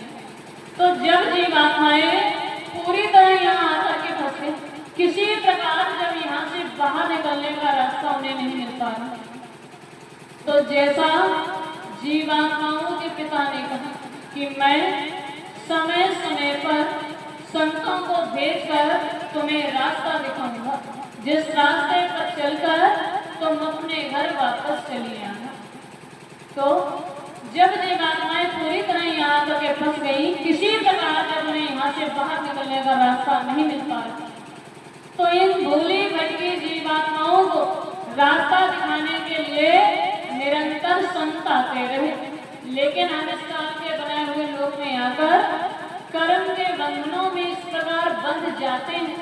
तो जब जीवात्माएं पूरी तरह यहाँ आकर के फंस गए, किसी प्रकार जब यहाँ से बाहर निकलने का रास्ता उन्हें नहीं मिल पा रहा, तो जैसा जीवात्माओं के पिता ने कहा कि मैं समय समय पर संतों को भेजकर तुम्हें रास्ता दिखाऊंगा, जिस रास्ते पर चलकर तुम अपने घर वापस चली आना। तो जब जीवात्माएं पूरी तरह यहाँ आकर के फंस गई, किसी प्रकार जब उन्हें यहाँ से बाहर निकलने का रास्ता नहीं मिल पा रहा, तो इन भूली भटकी जीवात्माओं को रास्ता दिखाने के लिए निरंतर संत आते रहे। लेकिन हम इस काल के बनाए हुए लोक में आकर कर्म के बंधनों में इस प्रकार बंध जाते हैं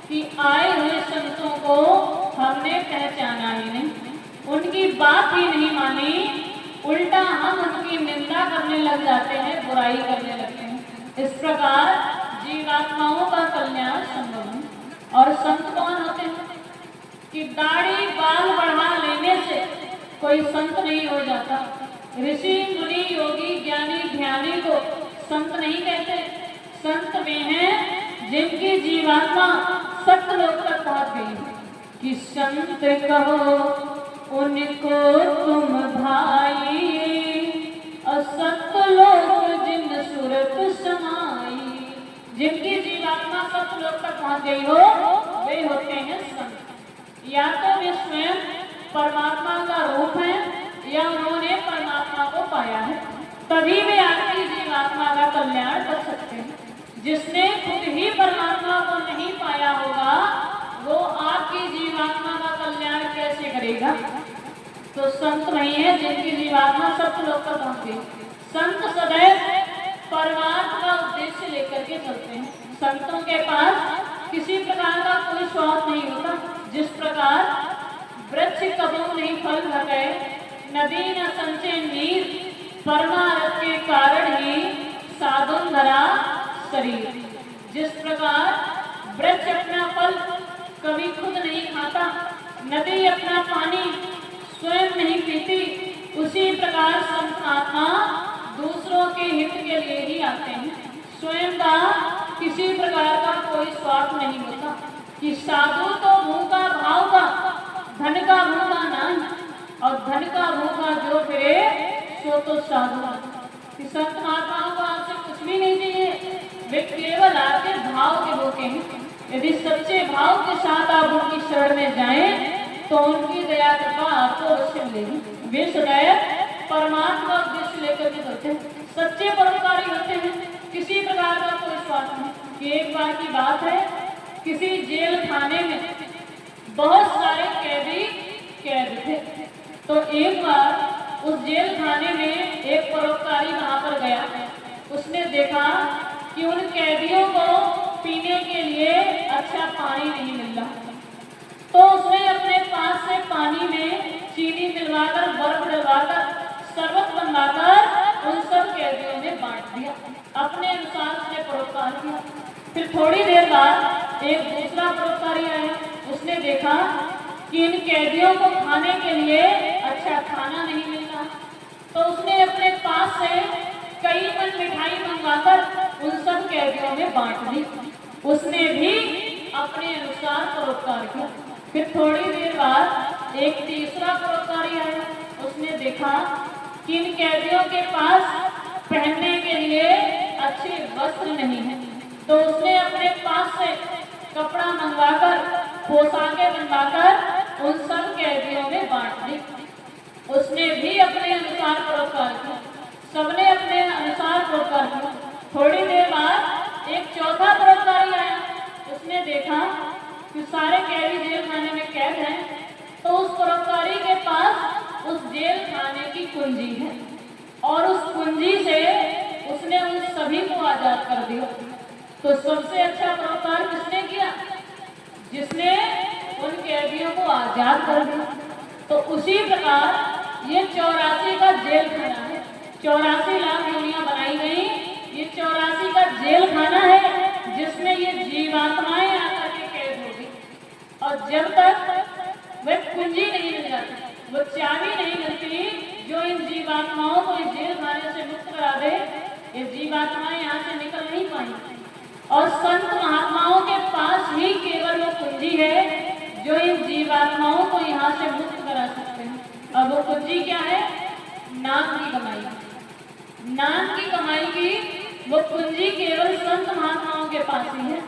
कि आए हुए संतों को हमने पहचाना ही नहीं, उनकी बात ही नहीं मानी, उल्टा हम उनकी निंदा करने लग जाते हैं, बुराई करने लगते हैं। इस प्रकार जीवात्माओं का कल्याण संभव है। और संत कौन होते हैं कि दाढ़ी बाल बढ़ा लेने से कोई संत नहीं हो जाता। ऋषि मुनि योगी ज्ञानी ध्यानी को संत नहीं कहते। संत वे हैं जिनकी जीवात्मा सत्यलोक तक पहुंच गई है। कि संत कहो उनको तुम भाई, असत लोक जिन सुरत समाई। जिनकी जीवात्मा सत्यलोक तक पहुंच गई हो वे होते हैं संत। या तो वे स्वयं परमात्मा का रूप है या उन्होंने परमात्मा को पाया है, तभी वे आपकी जीवात्मा का कल्याण कर सकते हैं। जिसने खुद ही परमात्मा को नहीं पाया होगा वो आपकी जीवात्मा का कल्याण कैसे करेगा। तो संत वही है जिनकी जीवात्मा सत्यलोक तक पहुंच गई। संत सदैव परमात्मा का उद्देश्य लेकर के चलते हैं। संतों के पास किसी प्रकार का कोई स्वार्थ नहीं होता। जिस प्रकार वृक्ष कबहू नहीं फल भगे, नदी न संचय नीर, परमारथ के कारण ही साधुन धरा शरीर। जिस प्रकार वृक्ष अपना फल कभी खुद नहीं खाता, नदी अपना पानी स्वयं नहीं पीती, उसी प्रकार संत महात्मा दूसरों के हित के लिए ही आते हैं। स्वयं का किसी प्रकार का कोई स्वार्थ नहीं होता। कि साधु तो भूखा भाव का, धन का भूखा नहीं, और धन का भूखा जो फिरे सो तो साधु। कि संत महात्माओं को आपसे कुछ भी नहीं चाहिए, वे केवल आपके भाव के भूखे हैं। यदि सच्चे भाव के साथ आप उनकी शरण में जाएं तो उनकी दया कृपा आपको अवश्य मिलेगी। वे सदैव परमात्मा उद्देश्य लेकर के चलते हैं, सच्चे परोपकारी होते हैं, किसी प्रकार का कोई स्वार्थ नहीं। कि एक बार की बात है, किसी जेल खाने में बहुत सारे कैदी कैद थे। तो एक बार उस जेल खाने में एक परोपकारी वहां पर गया। उसने देखा कि उन कैदियों को पीने के लिए अच्छा पानी नहीं मिल रहा। तो उसने अपने पास से पानी में चीनी मिलवाकर, बर्फ डलवाकर, शरबत बनवाकर उन सब कैदियों में बांट दिया। अपने अनुसार उसने परोपकार किया। फिर थोड़ी देर बाद एक दूसरा परोपकारी आया। उसने देखा कि इन कैदियों को खाने के लिए अच्छा खाना नहीं मिल रहा। तो उसने अपने पास से कई मन मिठाई मंगवाकर उन सब कैदियों में बांट दी। उसने भी अपने अनुसार परोपकार किया। फिर थोड़ी देर बाद एक तीसरा परोपकारी आया। उसने देखा कि इन कैदियों के पास पहनने के लिए अच्छे वस्त्र नहीं है। तो उसने अपने पास से कपड़ा मंगवाकर, पोशाकें बनवाकर उन सब कैदियों में बांट दी। उसने भी अपने अनुसार परोपकार किया। सबने अपने अनुसार परोपकार किया। थोड़ी देर बाद एक चौथा परोपकारी आया। उसने देखा कि सारे कैदी जेल खाने में कैद हैं। तो उस परोपकारी के पास उस जेल खाने की कुंजी है और उस कुंजी से उसने उन सभी को आजाद कर दिया। तो सबसे अच्छा परोपकार किसने किया? जिसने उन कैदियों को आजाद कर दिया। तो उसी प्रकार ये 84 का जेल खाना है। 84 लाख दुनिया बनाई गई। ये 84 का जेल खाना है जिसमें ये जीवात्माएं आकर के कैद होगी। और जब तक वह कुंजी नहीं मिल जाती, वो चाबी नहीं मिलती जो इन जीवात्माओं को इस जेल खाने से मुक्त करा दे, ये जीवात्माएं यहाँ से निकल नहीं पाएंगी। और संत महात्माओं के पास ही केवल वो कुंजी है जो इन जीवात्माओं को यहाँ से मुक्त करा सकते हैं। अब वो कुंजी क्या है? नाम की कमाई। नाम की कमाई की वो कुंजी केवल संत महात्माओं के पास ही है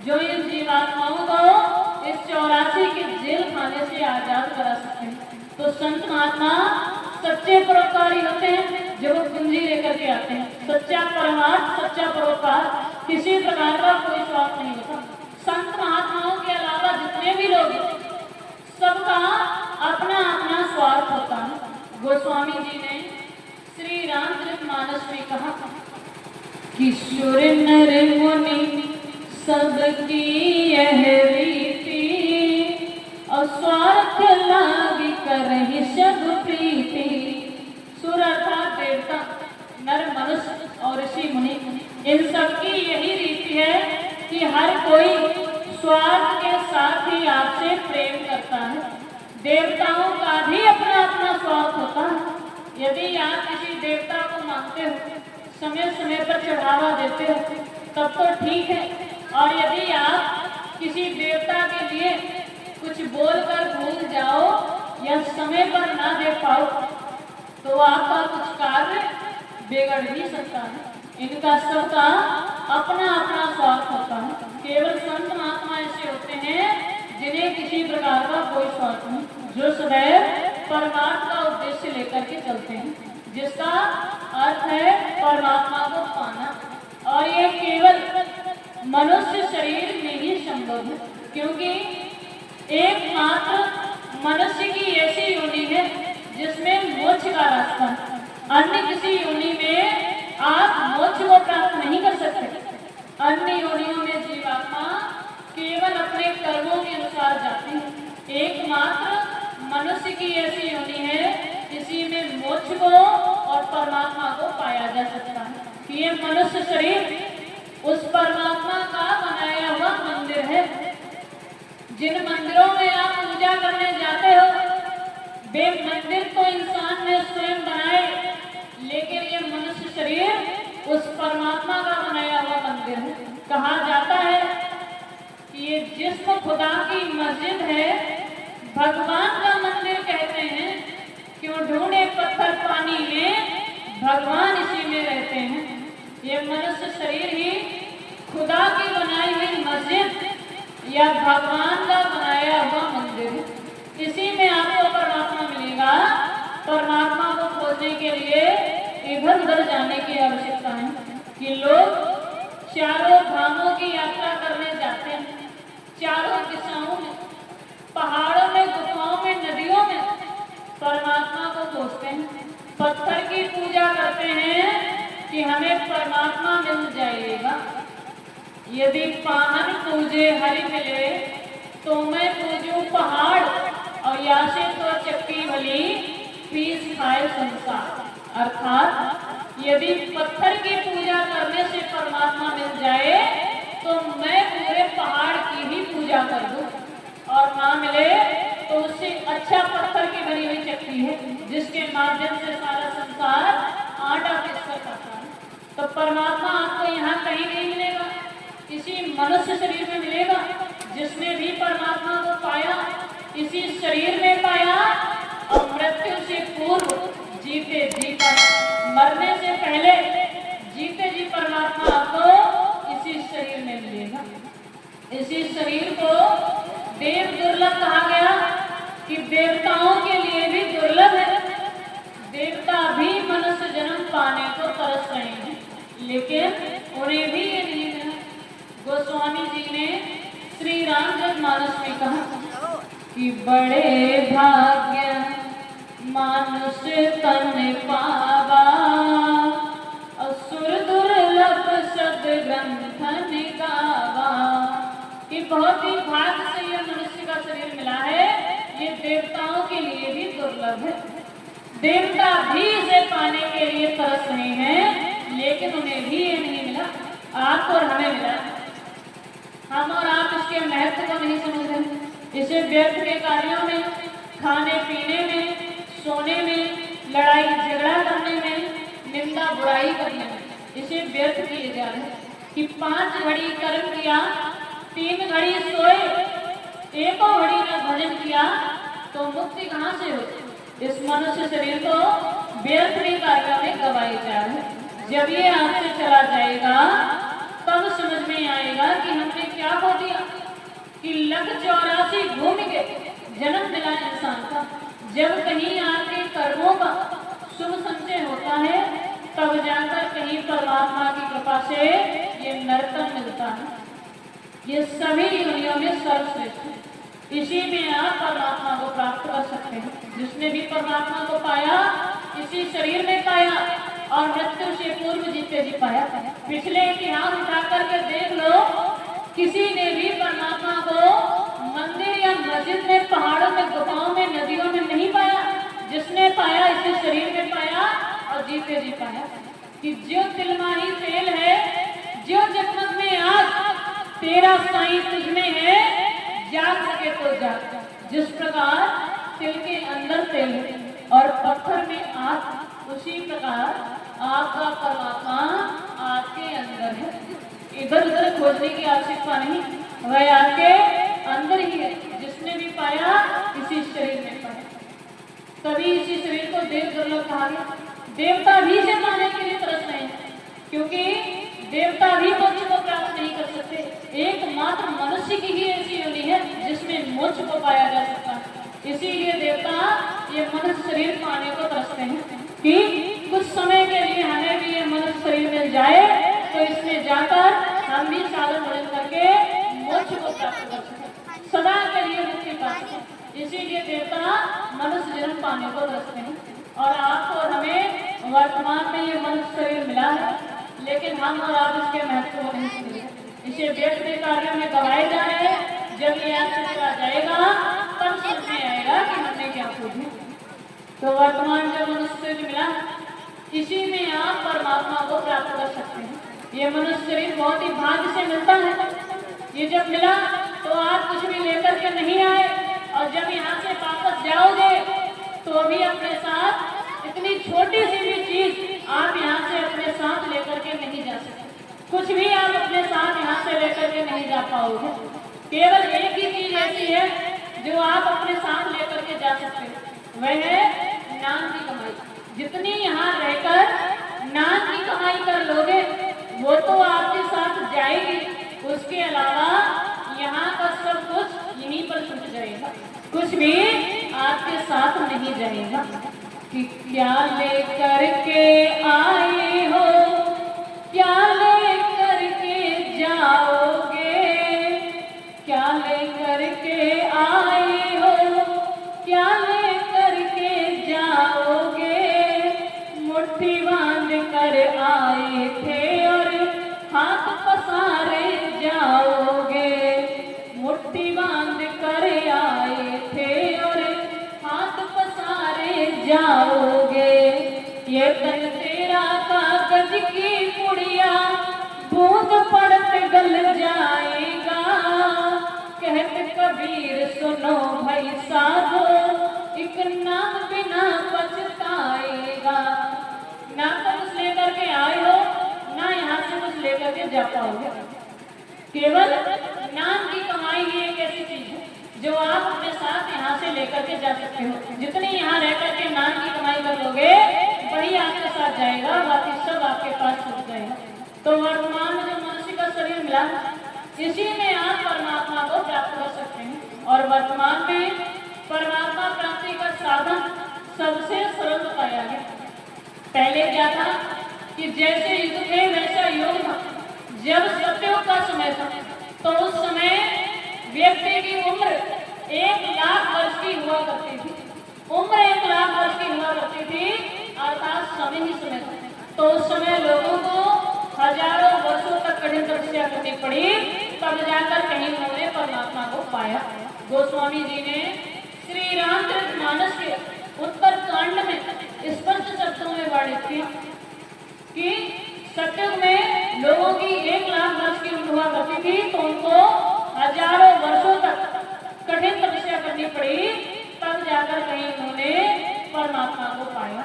जो इन जीवात्माओं को इस 84 के जेल खाने से आजाद करा सकते हैं। तो संत महात्मा सच्चे परोपकारी होते हैं जो वो कुंजी लेकर के आते हैं। सच्चा परमार्थ, सच्चा परोपकार, किसी प्रकार का कोई स्वार्थ नहीं होता। संत महात्माओं के अलावा जितने भी लोग सबका अपना अपना स्वार्थ होता है। गोस्वामी जी ने श्री रामचरितमानस में कहा कि सुर नर मुनि सबकी यह रीति, और स्वार्थ लागी करहि सब प्रीति। सुर अर्थात देवता, नर मनुष्य और ऋषि मुनि, इन सबकी यही रीति है कि हर कोई स्वार्थ के साथ ही आपसे प्रेम करता है। देवताओं का भी अपना अपना स्वार्थ होता है। यदि आप किसी देवता को मानते हो, समय समय पर चढ़ावा देते हो, तब तो ठीक है। और यदि आप किसी देवता के लिए कुछ बोलकर भूल जाओ या समय पर ना दे पाओ, तो आपका कुछ कार्य बिगड़ ही सकता है। इनका सबका अपना अपना स्वार्थ होता है। केवल संत महात्मा ऐसे होते हैं जिन्हें किसी प्रकार का कोई स्वार्थ नहीं, जो सदैव परमात्मा का उद्देश्य लेकर के चलते हैं, जिसका अर्थ है परमात्मा को पाना। और ये केवल मनुष्य शरीर में ही संभव है, क्योंकि एकमात्र मनुष्य की ऐसी योनि है जिसमें मोक्ष का रास्ता है। अन्य किसी योनि में आप मोक्ष को प्राप्त नहीं कर सकते। अन्य योनियों में जीवात्मा केवल अपने कर्मों के अनुसार जाती है। एकमात्र मनुष्य की ऐसी योनि है, इसी में मोक्ष को और परमात्मा को पाया जा सकता है। कि ये मनुष्य शरीर उस परमात्मा का बनाया हुआ मंदिर है। जिन मंदिरों में आप पूजा करने जाते हो, वे मंदिर तो इंसान ने स्वयं बनाए, लेकिन ये मनुष्य शरीर उस परमात्मा का बनाया हुआ मंदिर है। कहा जाता है कि ये जिस्म खुदा की मस्जिद है, भगवान का मंदिर कहते हैं। क्यों ढूंढे पत्थर पानी में, भगवान इसी में रहते हैं। ये मनुष्य शरीर ही खुदा की बनाई हुई मस्जिद या भगवान का बनाया हुआ मंदिर है। इसी में आपको परमात्मा मिलेगा। परमात्मा को खोजने के लिए इधर उधर जाने की आवश्यकता है कि लोग चारों धामों की यात्रा करने जाते हैं। चारों दिशाओं में, पहाड़ों में, गुफाओं में, नदियों में परमात्मा को खोजते हैं। पत्थर की पूजा करते हैं कि हमें परमात्मा मिल जाएगा। यदि पाहन पूजे हरि मिले, तो मैं पूजूं पहाड़, और यासे तो चक्की भली पीस खाए संसार। अर्थात यदि पत्थर की पूजा करने से परमात्मा मिल जाए, तो मैं पूरे पहाड़ की ही पूजा कर दूं, और ना मिले तो उससे अच्छा पत्थर की बनी हुई चक्की है, जिसके माध्यम से सारा संसार आटा पीस कर खाता है। तो परमात्मा आपको यहाँ कहीं नहीं मिलेगा, इसी मनुष्य शरीर में मिलेगा। जिसने भी परमात्मा को पाया, इसी शरीर में पाया, और मृत्यु से पूर्व जीते जी पाया। मरने से पहले जीते जी परमात्मा आपको इसी शरीर में मिलेगा। इसी शरीर को देव दुर्लभ कहा गया कि देवताओं के लिए भी दुर्लभ है। देवता भी मनुष्य जन्म पाने को तरस रहे हैं, लेकिन उन्हें भी ये नहीं मिला। गोस्वामी जी ने श्री रामचरितमानस में कहा कि बड़े भाग्य मानुष तन पावा, असुर दुर्लभ सद्ग्रंथन गावा। कि बहुत ही भाग्य से यह मनुष्य का शरीर मिला है, ये देवताओं के लिए भी दुर्लभ है। देवता भी इसे पाने के लिए तरस रहे हैं, लेकिन उन्हें भी ये नहीं मिला। आपको और हमें मिला। हम और आप इसके महत्व को नहीं समझ रहे। इसे व्यर्थ के कार्यों में, खाने पीने में, सोने में, लड़ाई झगड़ा करने में, निंदा बुराई करने में इसे व्यर्थ किए जा रहे हैं। कि 5 घड़ी कर्म किया, 3 घड़ी सोए, 1 घड़ी में भजन किया, तो मुक्ति कहाँ से होती। इस मनुष्य शरीर को व्यर्थ के कार्यों में गवाई जा रहे हैं। जब ये आपसे चला जाएगा, तब समझ में आएगा कि हमने क्या खो दिया। कि 184 भूमि के जन्म मिला इंसान का। जब कहीं आपके कर्मों का शुभ संचय होता है, तब जाकर कहीं परमात्मा की कृपा से ये नर्तन मिलता है। ये सभी योनियों में सर्वश्रेष्ठ है। इसी में आप परमात्मा को प्राप्त कर सकते हैं। जिसने भी परमात्मा को पाया, इसी शरीर में पाया, और मृत्यु से पूर्व जीते जी पाया। पिछले इतिहास उठा करके देख लो, किसी ने भी परमात्मा को मंदिर या मस्जिद में, पहाड़ों में, गुफाओं में, नदियों में नहीं पाया। के जी पाया कि जो तिलमाही तेल है, जो जगमग में आग, तेरा साईं तुझ में है, जाग सके तो जाग। जिस प्रकार तिल के अंदर तेल है और पत्थर में आग, उसी प्रकार आपका परमात्मा आपके अंदर है। इधर उधर खोजने की आवश्यकता नहीं, वह आपके अंदर ही है। जिसने भी पाया इसी शरीर में पाया, तभी इसी शरीर को देव दुर्लभ कहा गया। देवता भी इसे पाने के लिए तरस रहे हैं, क्योंकि देवता भी मोक्ष को प्राप्त नहीं कर सकते। एकमात्र मनुष्य की ही ऐसी योनि है जिसमें मोक्ष को पाया जा सकता है। इसीलिए देवता ये मनुष्य शरीर पाने को तरसते हैं कि कुछ समय के लिए हमें भी ये मनुष्य शरीर मिल जाए, तो इसमें जाकर हम भी साधन भजन करके मोक्ष को प्राप्त कर सकें, सदा के लिए मुक्ति पा सकें। इसीलिए देवता मनुष्य जन्म पाने को तरसते हैं। और आपको और हमें वर्तमान में ये मनुष्य शरीर मिला है, लेकिन हम और आप इसके महत्व को नहीं समझे। इसे व्यक्ति कार्यों में गवाए जा रहे हैं। जब ये आपसे चला जाएगा तब समझ में आएगा कि हमने क्या खोजा। तो वर्तमान जो मनुष्य शरीर मिला, इसी में आप परमात्मा को प्राप्त कर सकते हैं। ये मनुष्य शरीर बहुत ही भाग्य से मिलता है। ये जब मिला तो आप कुछ भी लेकर के नहीं आए, और जब यहाँ से वापस जाओगे तो भी अपने साथ इतनी छोटी सी भी चीज आप यहाँ से अपने साथ लेकर के नहीं जा सकते। कुछ भी आप अपने साथ यहाँ से लेकर के नहीं जा पाओगे। केवल एक ही चीज ऐसी है जो आप अपने साथ लेकर के जा सकते हैं, वह है नाम की कमाई। जितनी यहाँ रहकर नाम की कमाई कर लोगे वो तो आपके साथ जाएगी, उसके अलावा यहाँ का सब कुछ यहीं पर छूट जाएगा, कुछ भी आपके साथ नहीं जाएगा। कि क्या लेकर के आए हो, क्या लेकर के जाओगे, क्या लेकर के आए हो, क्या लेकर के जाओगे। मुट्ठी बांध कर आए थे और हाथ पसारे जाओगे, मुट्ठी बांध कर आए थे और हाथ पसारे जाओगे। ये तन तेरा कागज की पुड़िया बूंद पड़त गल जाएगा। कहत कबीर सुनो भाई साधो, एक नाम बिना पछताएगा। ना तो कुछ लेकर के आए हो, ना यहाँ से कुछ लेकर के जा पाओगे। केवल नाम की कमाई ही एक ऐसी चीज है जो आप अपने साथ यहाँ से लेकर के जा सकते हो। जितनी यहाँ रह करके नाम की कमाई कर लोगे वही आपके साथ जाएगा, बाकी सब आपके पास छूट जाएगा। तो वर्तमान में जो मनुष्य का शरीर मिला, इसी में आप परमात्मा को प्राप्त कर सकते हैं। और वर्तमान में परमात्मा प्राप्ति का साधन सबसे सरल पाया गया। पहले क्या था कि जैसे युग थे वैसा योग था। जब सत्युग का समय था तो उस समय व्यक्ति की उम्र 1 लाख वर्ष की हुआ करती थी। उम्र 1 लाख वर्ष की हुआ करती थी, अर्थात समय ही समय था। तो उस समय लोगों को हजारों वर्षों तक कठिन तपस्या करनी पड़ी, तब जाकर कहीं उन्होंने परमात्मा को पाया। गोस्वामी जी ने श्री रामचरितमानस के उत्तर कांड में स्पष्ट शब्दों में वर्णित किया कि सत्युग में लोगों की 1 लाख वर्ष की उम्र हुआ करती थी, तो उनको हजारों वर्षों तक कठिन तपस्या करनी पड़ी, तब जाकर कहीं उन्होंने परमात्मा को पाया।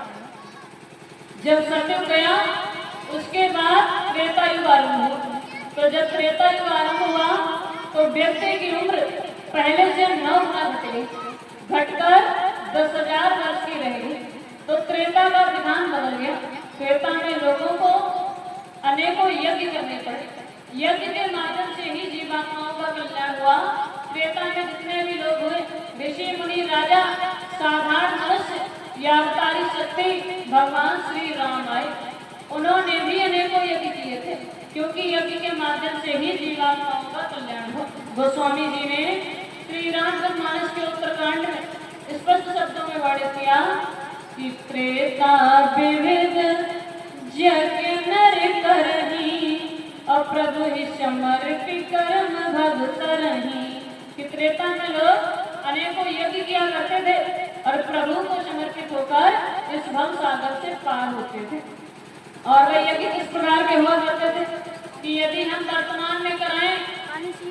जब सत्युग गया उसके बाद त्रेता युग आरंभ हुआ। तो जब त्रेता युग आरंभ हुआ तो व्यक्ति की उम्र पहले से 9 गुना घट गई, घटकर 10,000 वर्ष की रह गई। तो त्रेता का विधान बदल गया। त्रेता में लोगों को अनेकों यज्ञ करने पड़े। यज्ञ के माध्यम से ही जीवात्माओं का कल्याण हुआ। त्रेता में जितने भी लोग हुए, ऋषि मुनि राजा साधारण मनुष्य या अवतारी शक्ति भगवान श्री राम आए, उन्होंने भी अनेकों यज्ञ किए थे, क्योंकि यज्ञ के माध्यम से ही जीवात्माओं का कल्याण हो। गोस्वामी जी ने श्री रामचरितमानस के उत्तरकांड में स्पष्ट शब्दों में वर्णित किया कि त्रेता विविध यज्ञ नर करही, और प्रभु ही समर्पि कर्म भगत रही। कि त्रेता में लोग अनेकों यज्ञ किया करते थे, और प्रभु को समर्पित होकर इस भव सागर से पार होते थे। और वे यज्ञ किस प्रकार के हुआ करते थे कि यदि हम वर्तमान में कराएं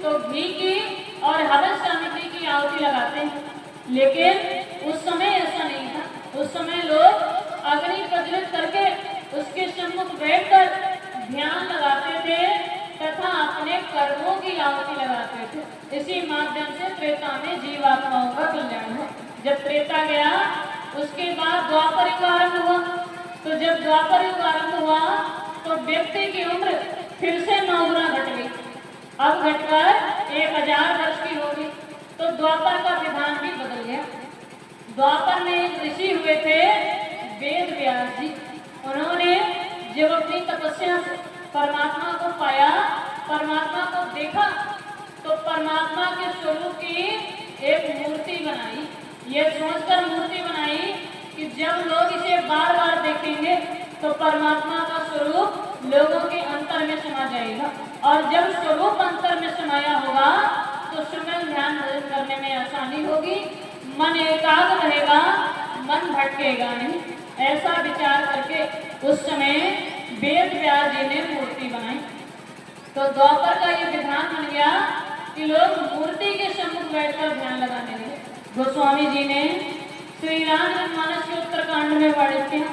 तो घी की और हवन सामग्री की आहुति लगाते हैं, लेकिन उस समय ऐसा नहीं था। उस समय लोग अग्नि प्रज्वलित करके उसके सम्मुख बैठकर ध्यान लगाते थे तथा अपने कर्मों की आहुति लगाते थे। इसी माध्यम से त्रेता में जीवात्माओं का कल्याण हुआ। जब त्रेता गया उसके बाद द्वापर युग आरंभ हुआ। तो जब द्वापर युग आरंभ हुआ तो व्यक्ति की उम्र फिर से 9 गुना घट गई। अब घटकर 1000 वर्ष की हो गई। तो द्वापर का विधान भी बदल गया। द्वापर में एक ऋषि हुए थे वेद व्यास जी। उन्होंने जब अपनी तपस्या से परमात्मा को पाया, परमात्मा को देखा, तो परमात्मा के स्वरूप की एक मूर्ति बनाई। ये सोचकर मूर्ति बनाई कि जब लोग इसे बार बार देखेंगे तो परमात्मा का स्वरूप लोगों के अंतर में समा जाएगा। और जब स्वरूप अंतर में समाया होगा तो सुमन ध्यान भजन करने में आसानी होगी, मन एकाग्र रहेगा, मन भटकेगा नहीं। ऐसा विचार करके उस समय वेद व्यास जी ने मूर्ति बनाई। तो द्वापर का ये विधान बन गया कि लोग मूर्ति के सम्मुख बैठकर ध्यान लगाने लगे। गोस्वामी जी ने श्री रामचरितमानस के उत्तरकांड में वर्णित किया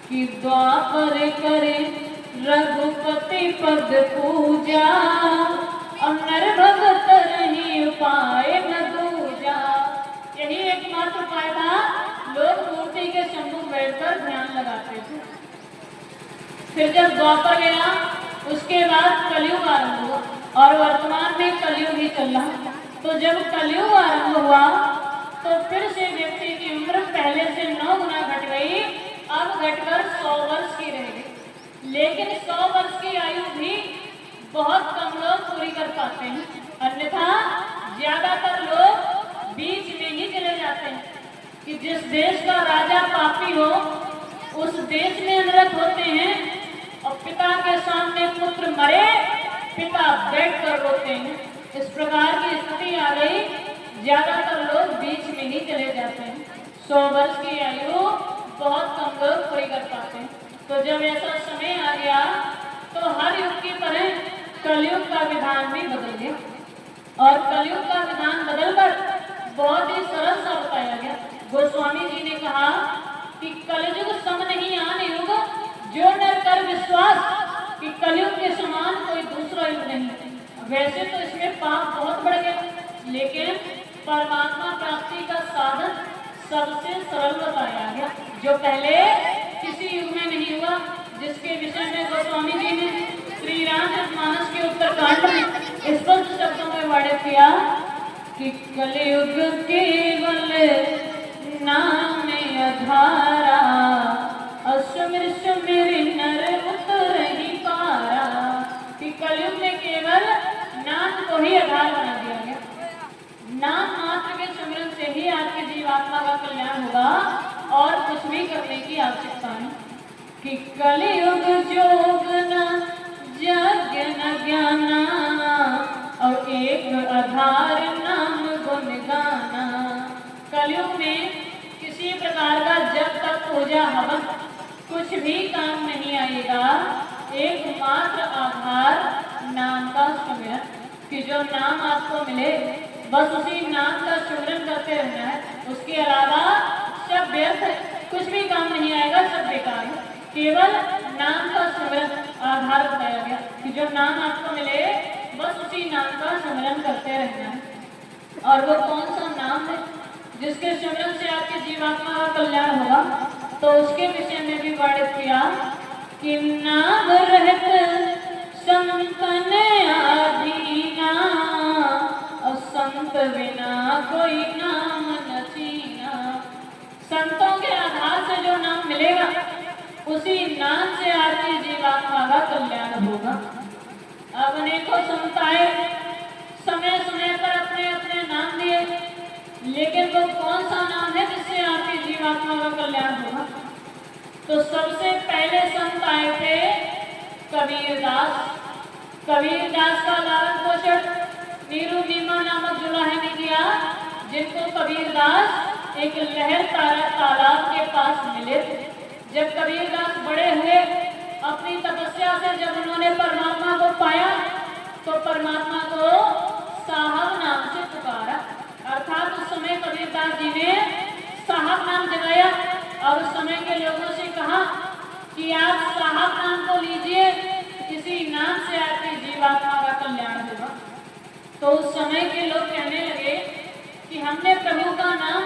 कि द्वापर करे रघुपति पद पूजा, और नर भगत नहीं उपाय न दूजा। यही एकमात्र उपाय था, लोग मूर्ति के सम्मुख बैठकर ध्यान लगाते थे। फिर जब द्वापर गया उसके बाद कलयुग आरंभ हुआ और वर्तमान में कलयुग ही चल रहा। तो जब कलयुग आरंभ हुआ तो फिर से व्यक्ति की उम्र पहले से 9 गुना घट गई। अब घटकर 100 वर्ष की रह गई। लेकिन 100 वर्ष की आयु भी बहुत कम लोग पूरी कर पाते हैं, अन्यथा ज्यादातर लोग बीच में ही चले जाते हैं। कि जिस देश का राजा पापी हो उस देश में अनर्थ होते हैं, और पिता के सामने पुत्र मरे, पिता बैठ कर रोते हैं। इस प्रकार की स्थिति आ गई, ज्यादातर लोग बीच में ही चले जाते हैं। 100 वर्ष की आयु बहुत कम लोग पूरी कर पाते हैं। तो जब ऐसा समय आ गया तो हर युग की तरह कलयुग का विधान भी बदल गया। और कलयुग का विधान बदलकर बहुत ही सरल सा बताया गया। गोस्वामी जी ने कहा कि कलयुग सम नहीं आन युग, जो नर कर विश्वास कि कलयुग के समान कोई दूसरा युग नहीं। वैसे तो इसमें पाप बहुत बढ़ गए, लेकिन परमात्मा प्राप्ति का साधन सबसे सरल बताया गया, जो पहले किसी युग में नहीं हुआ, जिसके विषय में गोस्वामी जी ने श्री रामचरितमानस के उत्तरकांड में स्पष्ट शब्दों में वर्णित किया कि कलयुग केवल नाम अधारा, असुमिर सुमिर नर उतर ही पारा। कि कलयुग में केवल नाम को ही आधार बना दिया गया। नाम मात्र के सुमिरन से ही आपके जीवात्मा का कल्याण होगा और कुछ भी करने की आवश्यकता नहीं। कि कलयुग जोग न यज्ञ न ज्ञाना, और एक आधार नाम गुण गाना। कलयुग में किसी प्रकार का जब तक पूजा हवन कुछ भी काम नहीं आएगा। एकमात्र आधार नाम का सुमिरन, कि जो नाम आपको मिले बस उसी नाम का सुमिरन करते रहना है। उसके अलावा सब व्यर्थ है, कुछ भी काम नहीं आएगा, सब बेकार है। केवल नाम का सुमिरन आधार बताया गया कि जो नाम आपको मिले बस उसी नाम का सुमिरन करते रहना है। और वो कौन सा नाम है जिसके सुमिरन से आपके जीवात्मा का कल्याण होगा, तो उसके विषय में भी वर्णित किया कि नाम रहत संतन आधीना, और संत बिना कोई नाम न चीना। संतों के आधार से जो नाम मिलेगा उसी नाम से आपकी जीवात्मा का कल्याण होगा। अब अनेकों संताएं समय समय पर अपने अपने नाम दिए, लेकिन वो कौन सा नाम है जिससे आपकी जीवात्मा का कल्याण होगा? तो सबसे पहले संत आए थे कबीरदास। कबीरदास का लालन पोषण नीरू नीमा नामक जुलाहे ने किया, जिनको कबीरदास एक लहर तालाब के पास मिले थे। जब कबीरदास बड़े हुए, अपनी तपस्या से जब उन्होंने परमात्मा को पाया तो परमात्मा को साहब नाम से पुकारा। अर्थात उस समय कबीरदास जी ने साहब नाम जगाया और उस समय के लोगों से कहा कि आप साहब नाम को लीजिए, इसी नाम से आपकी जीवात्मा का कल्याण होगा। तो उस समय के लोग कहने लगे कि हमने प्रभु का नाम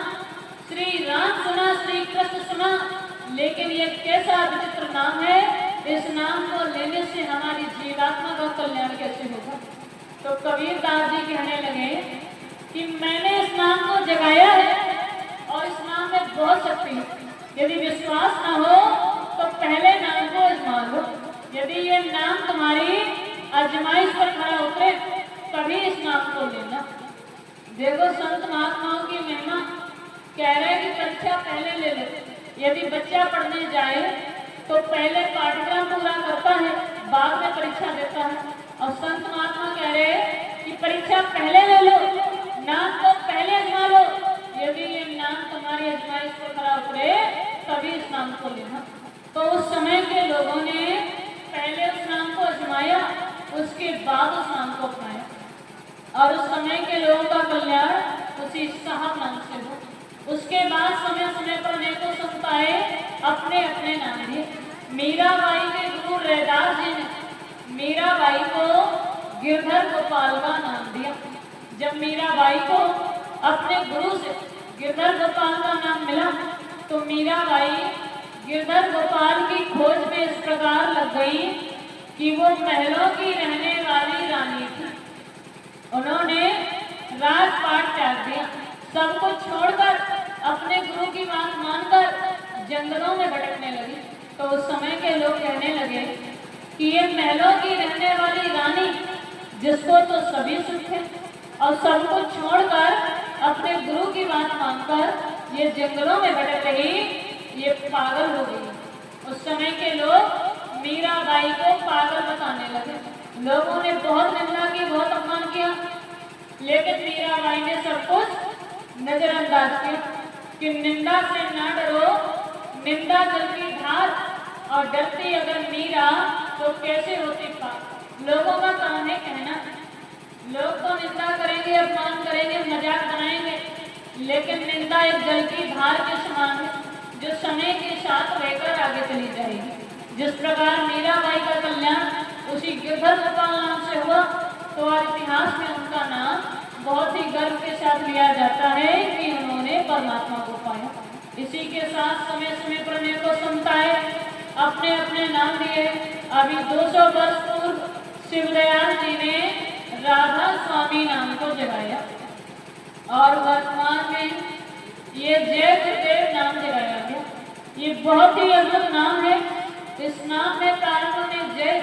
श्री राम सुना, श्री कृष्ण सुना, लेकिन ये कैसा विचित्र नाम है, इस नाम को लेने से हमारी जीवात्मा का कल्याण कैसे होगा। तो कबीरदास जी कहने लगे कि मैंने इस नाम को जगाया है और इस नाम में बहुत शक्ति है। यदि विश्वास न हो तो पहले नाम को आजमा लो। यदि ये नाम तुम्हारी आजमाइश पर खड़ा उतरे तभी इस नाम को लेना। देखो संत महात्माओं की महिमा, कह रहे कि परीक्षा पहले ले लो। यदि बच्चा पढ़ने जाए तो पहले पाठ्यक्रम पूरा करता है, बाद में परीक्षा देता है। और संत महात्मा कह रहे कि परीक्षा पहले ले लो, नाम को पहले आजमा लो। यदि ये नाम तुम्हारी आजमाइश पर खरा उतरे तभी इस नाम को लेना। तो उस समय के लोगों ने पहले उस नाम को आजमाया, उसके बाद उस नाम को अपनाया और उस समय के लोगों का कल्याण उसी साहब नाम से हो। उसके बाद समय समय पर अनेकों संत आए, अपने अपने नाम दिए। मीराबाई के गुरु रैदास जी ने मीराबाई को गिरधर गोपाल का नाम दिया। जब मीराबाई को अपने गुरु से गिरधर गोपाल का नाम मिला तो मीराबाई गिरधर गोपाल की खोज में इस प्रकार लग गई कि वो महलों की रहने वाली रानी थी। उन्होंने राजपाट त्याग दिया, सब कुछ छोड़कर अपने गुरु की बात मानकर जंगलों में भटकने लगी। तो उस समय के लोग कहने लगे कि ये महलों की रहने वाली रानी, जिसको तो सभी सुख है और सब कुछ छोड़कर अपने गुरु की बात मानकर ये जंगलों में भटक रही, ये पागल हो गई। उस समय के लोग मीराबाई को पागल बताने लगे। लोगों ने बहुत निंदा की, बहुत अपमान किया, लेकिन मीराबाई ने सब कुछ नजरअंदाज किया कि निंदा से ना डरो, निंदा जल की धार, और डरती अगर मीरा तो कैसे होती पार। लोगों का काम है कहना, लोग तो निंदा करेंगे, अपमान करेंगे, मजाक बनाएंगे, लेकिन निंदा एक जल की धार के समान है जो समय के साथ बहकर आगे चली जाएगी। जिस प्रकार मीराबाई का कल्याण उसी गिरधर गोपाल नाम से हुआ, तो आज इतिहास में उनका नाम बहुत ही गर्व के साथ लिया जाता है कि उन्होंने परमात्मा को पाया। इसी के साथ समय समय पर अनेकों संत आए, अपने अपने नाम दिए। अभी 200 वर्ष पूर्व शिवदयाल जी ने राधा स्वामी नाम को जगाया और वर्तमान में ये जय गुरुदेव नाम जगाया गया। ये बहुत ही अद्भुत नाम है। इस नाम में प्रारंभ में जय,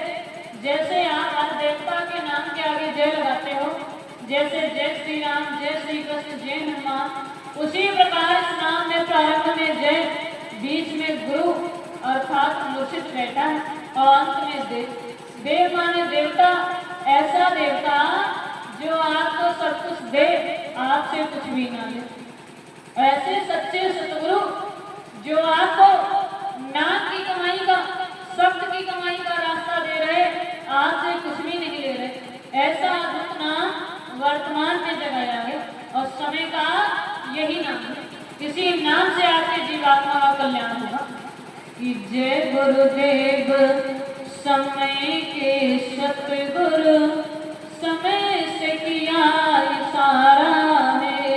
जैसे आप हर देवता के नाम के आगे जय लगाते हो, जैसे जय श्री राम, जय श्री कृष्ण, जय हनुमान, उसी प्रकार इस नाम में प्रारंभ में जय, बीच में गुरु अर्थात मुर्शिद बैठा है और अंत में देव। देव माने देवता, ऐसा देवता जो आपको सब कुछ दे, आपसे कुछ भी ना ले। ऐसे सच्चे सतगुरु जो आपको नाम की कमाई का, शब्द की कमाई का रास्ता दे रहे, आपसे कुछ भी नहीं ले रहे। ऐसा अद्भुत नाम वर्तमान में जगाया है और समय का यही नाम है। इसी नाम से आपके जीवात्मा का कल्याण होगा। कि जय गुरुदेव समय के सतगुरु, समय से किया इशारा है,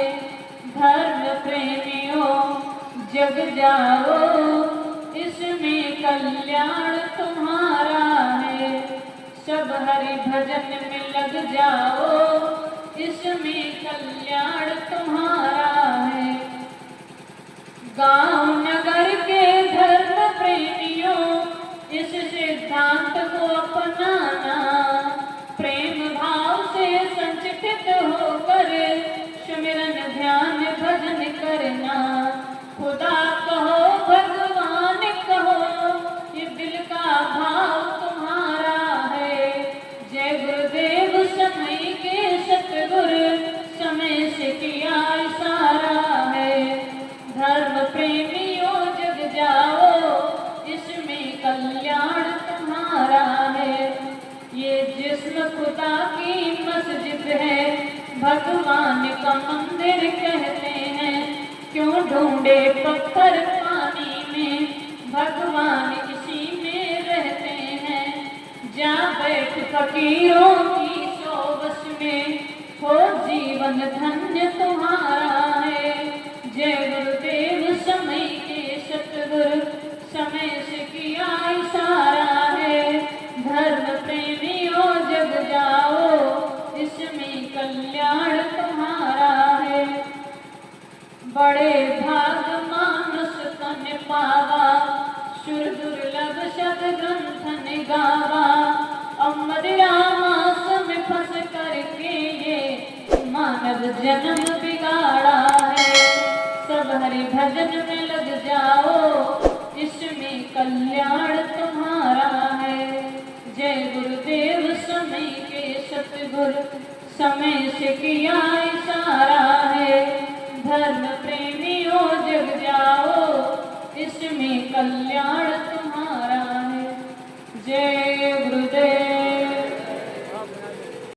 धर्म प्रेमियों जग जाओ, इसमें कल्याण तुम्हारा है। सब हरि भजन में लग जाओ, इसमें कल्याण तुम्हारा है। गांव नगर के धर्म प्रेमियों, इस सिद्धांत को अपनाना, प्रेम भाव से संचित होकर सुमिरन ध्यान भजन करना। खुदा कहो भगवान कहो, ये दिल का भाव तुम्हारा है। जय गुरुदेव समय के सतगुरु, समय से किया इशारा है। भगवान का मंदिर कहते हैं, क्यों ढूंढे पत्थर पानी में, भगवान इसी में रहते हैं। जा बैठ फकीरों की सोबस में, हो जीवन धन्य तुम्हारा है। जय गुरुदेव समय के सतगुरु, समय से किया इशारा है। धर्म प्रेमियों जग जाओ, इसमें कल्याण तुम्हारा है। बड़े भाग मानस तन पावा, सुर दुर्लभ शब्द ग्रंथन गावा। अमरिया मास में फंस करके ये मानव जन्म बिगाड़ा है। सब हरि भजन में लग जाओ, इसमें कल्याण तुम्हारा है। जय गुरुदेव समय के सतगुरु, समय से किया इशारा है। धर्म प्रेमियों जग जाओ, इसमें कल्याण तुम्हारा है। जय गुरुदेव।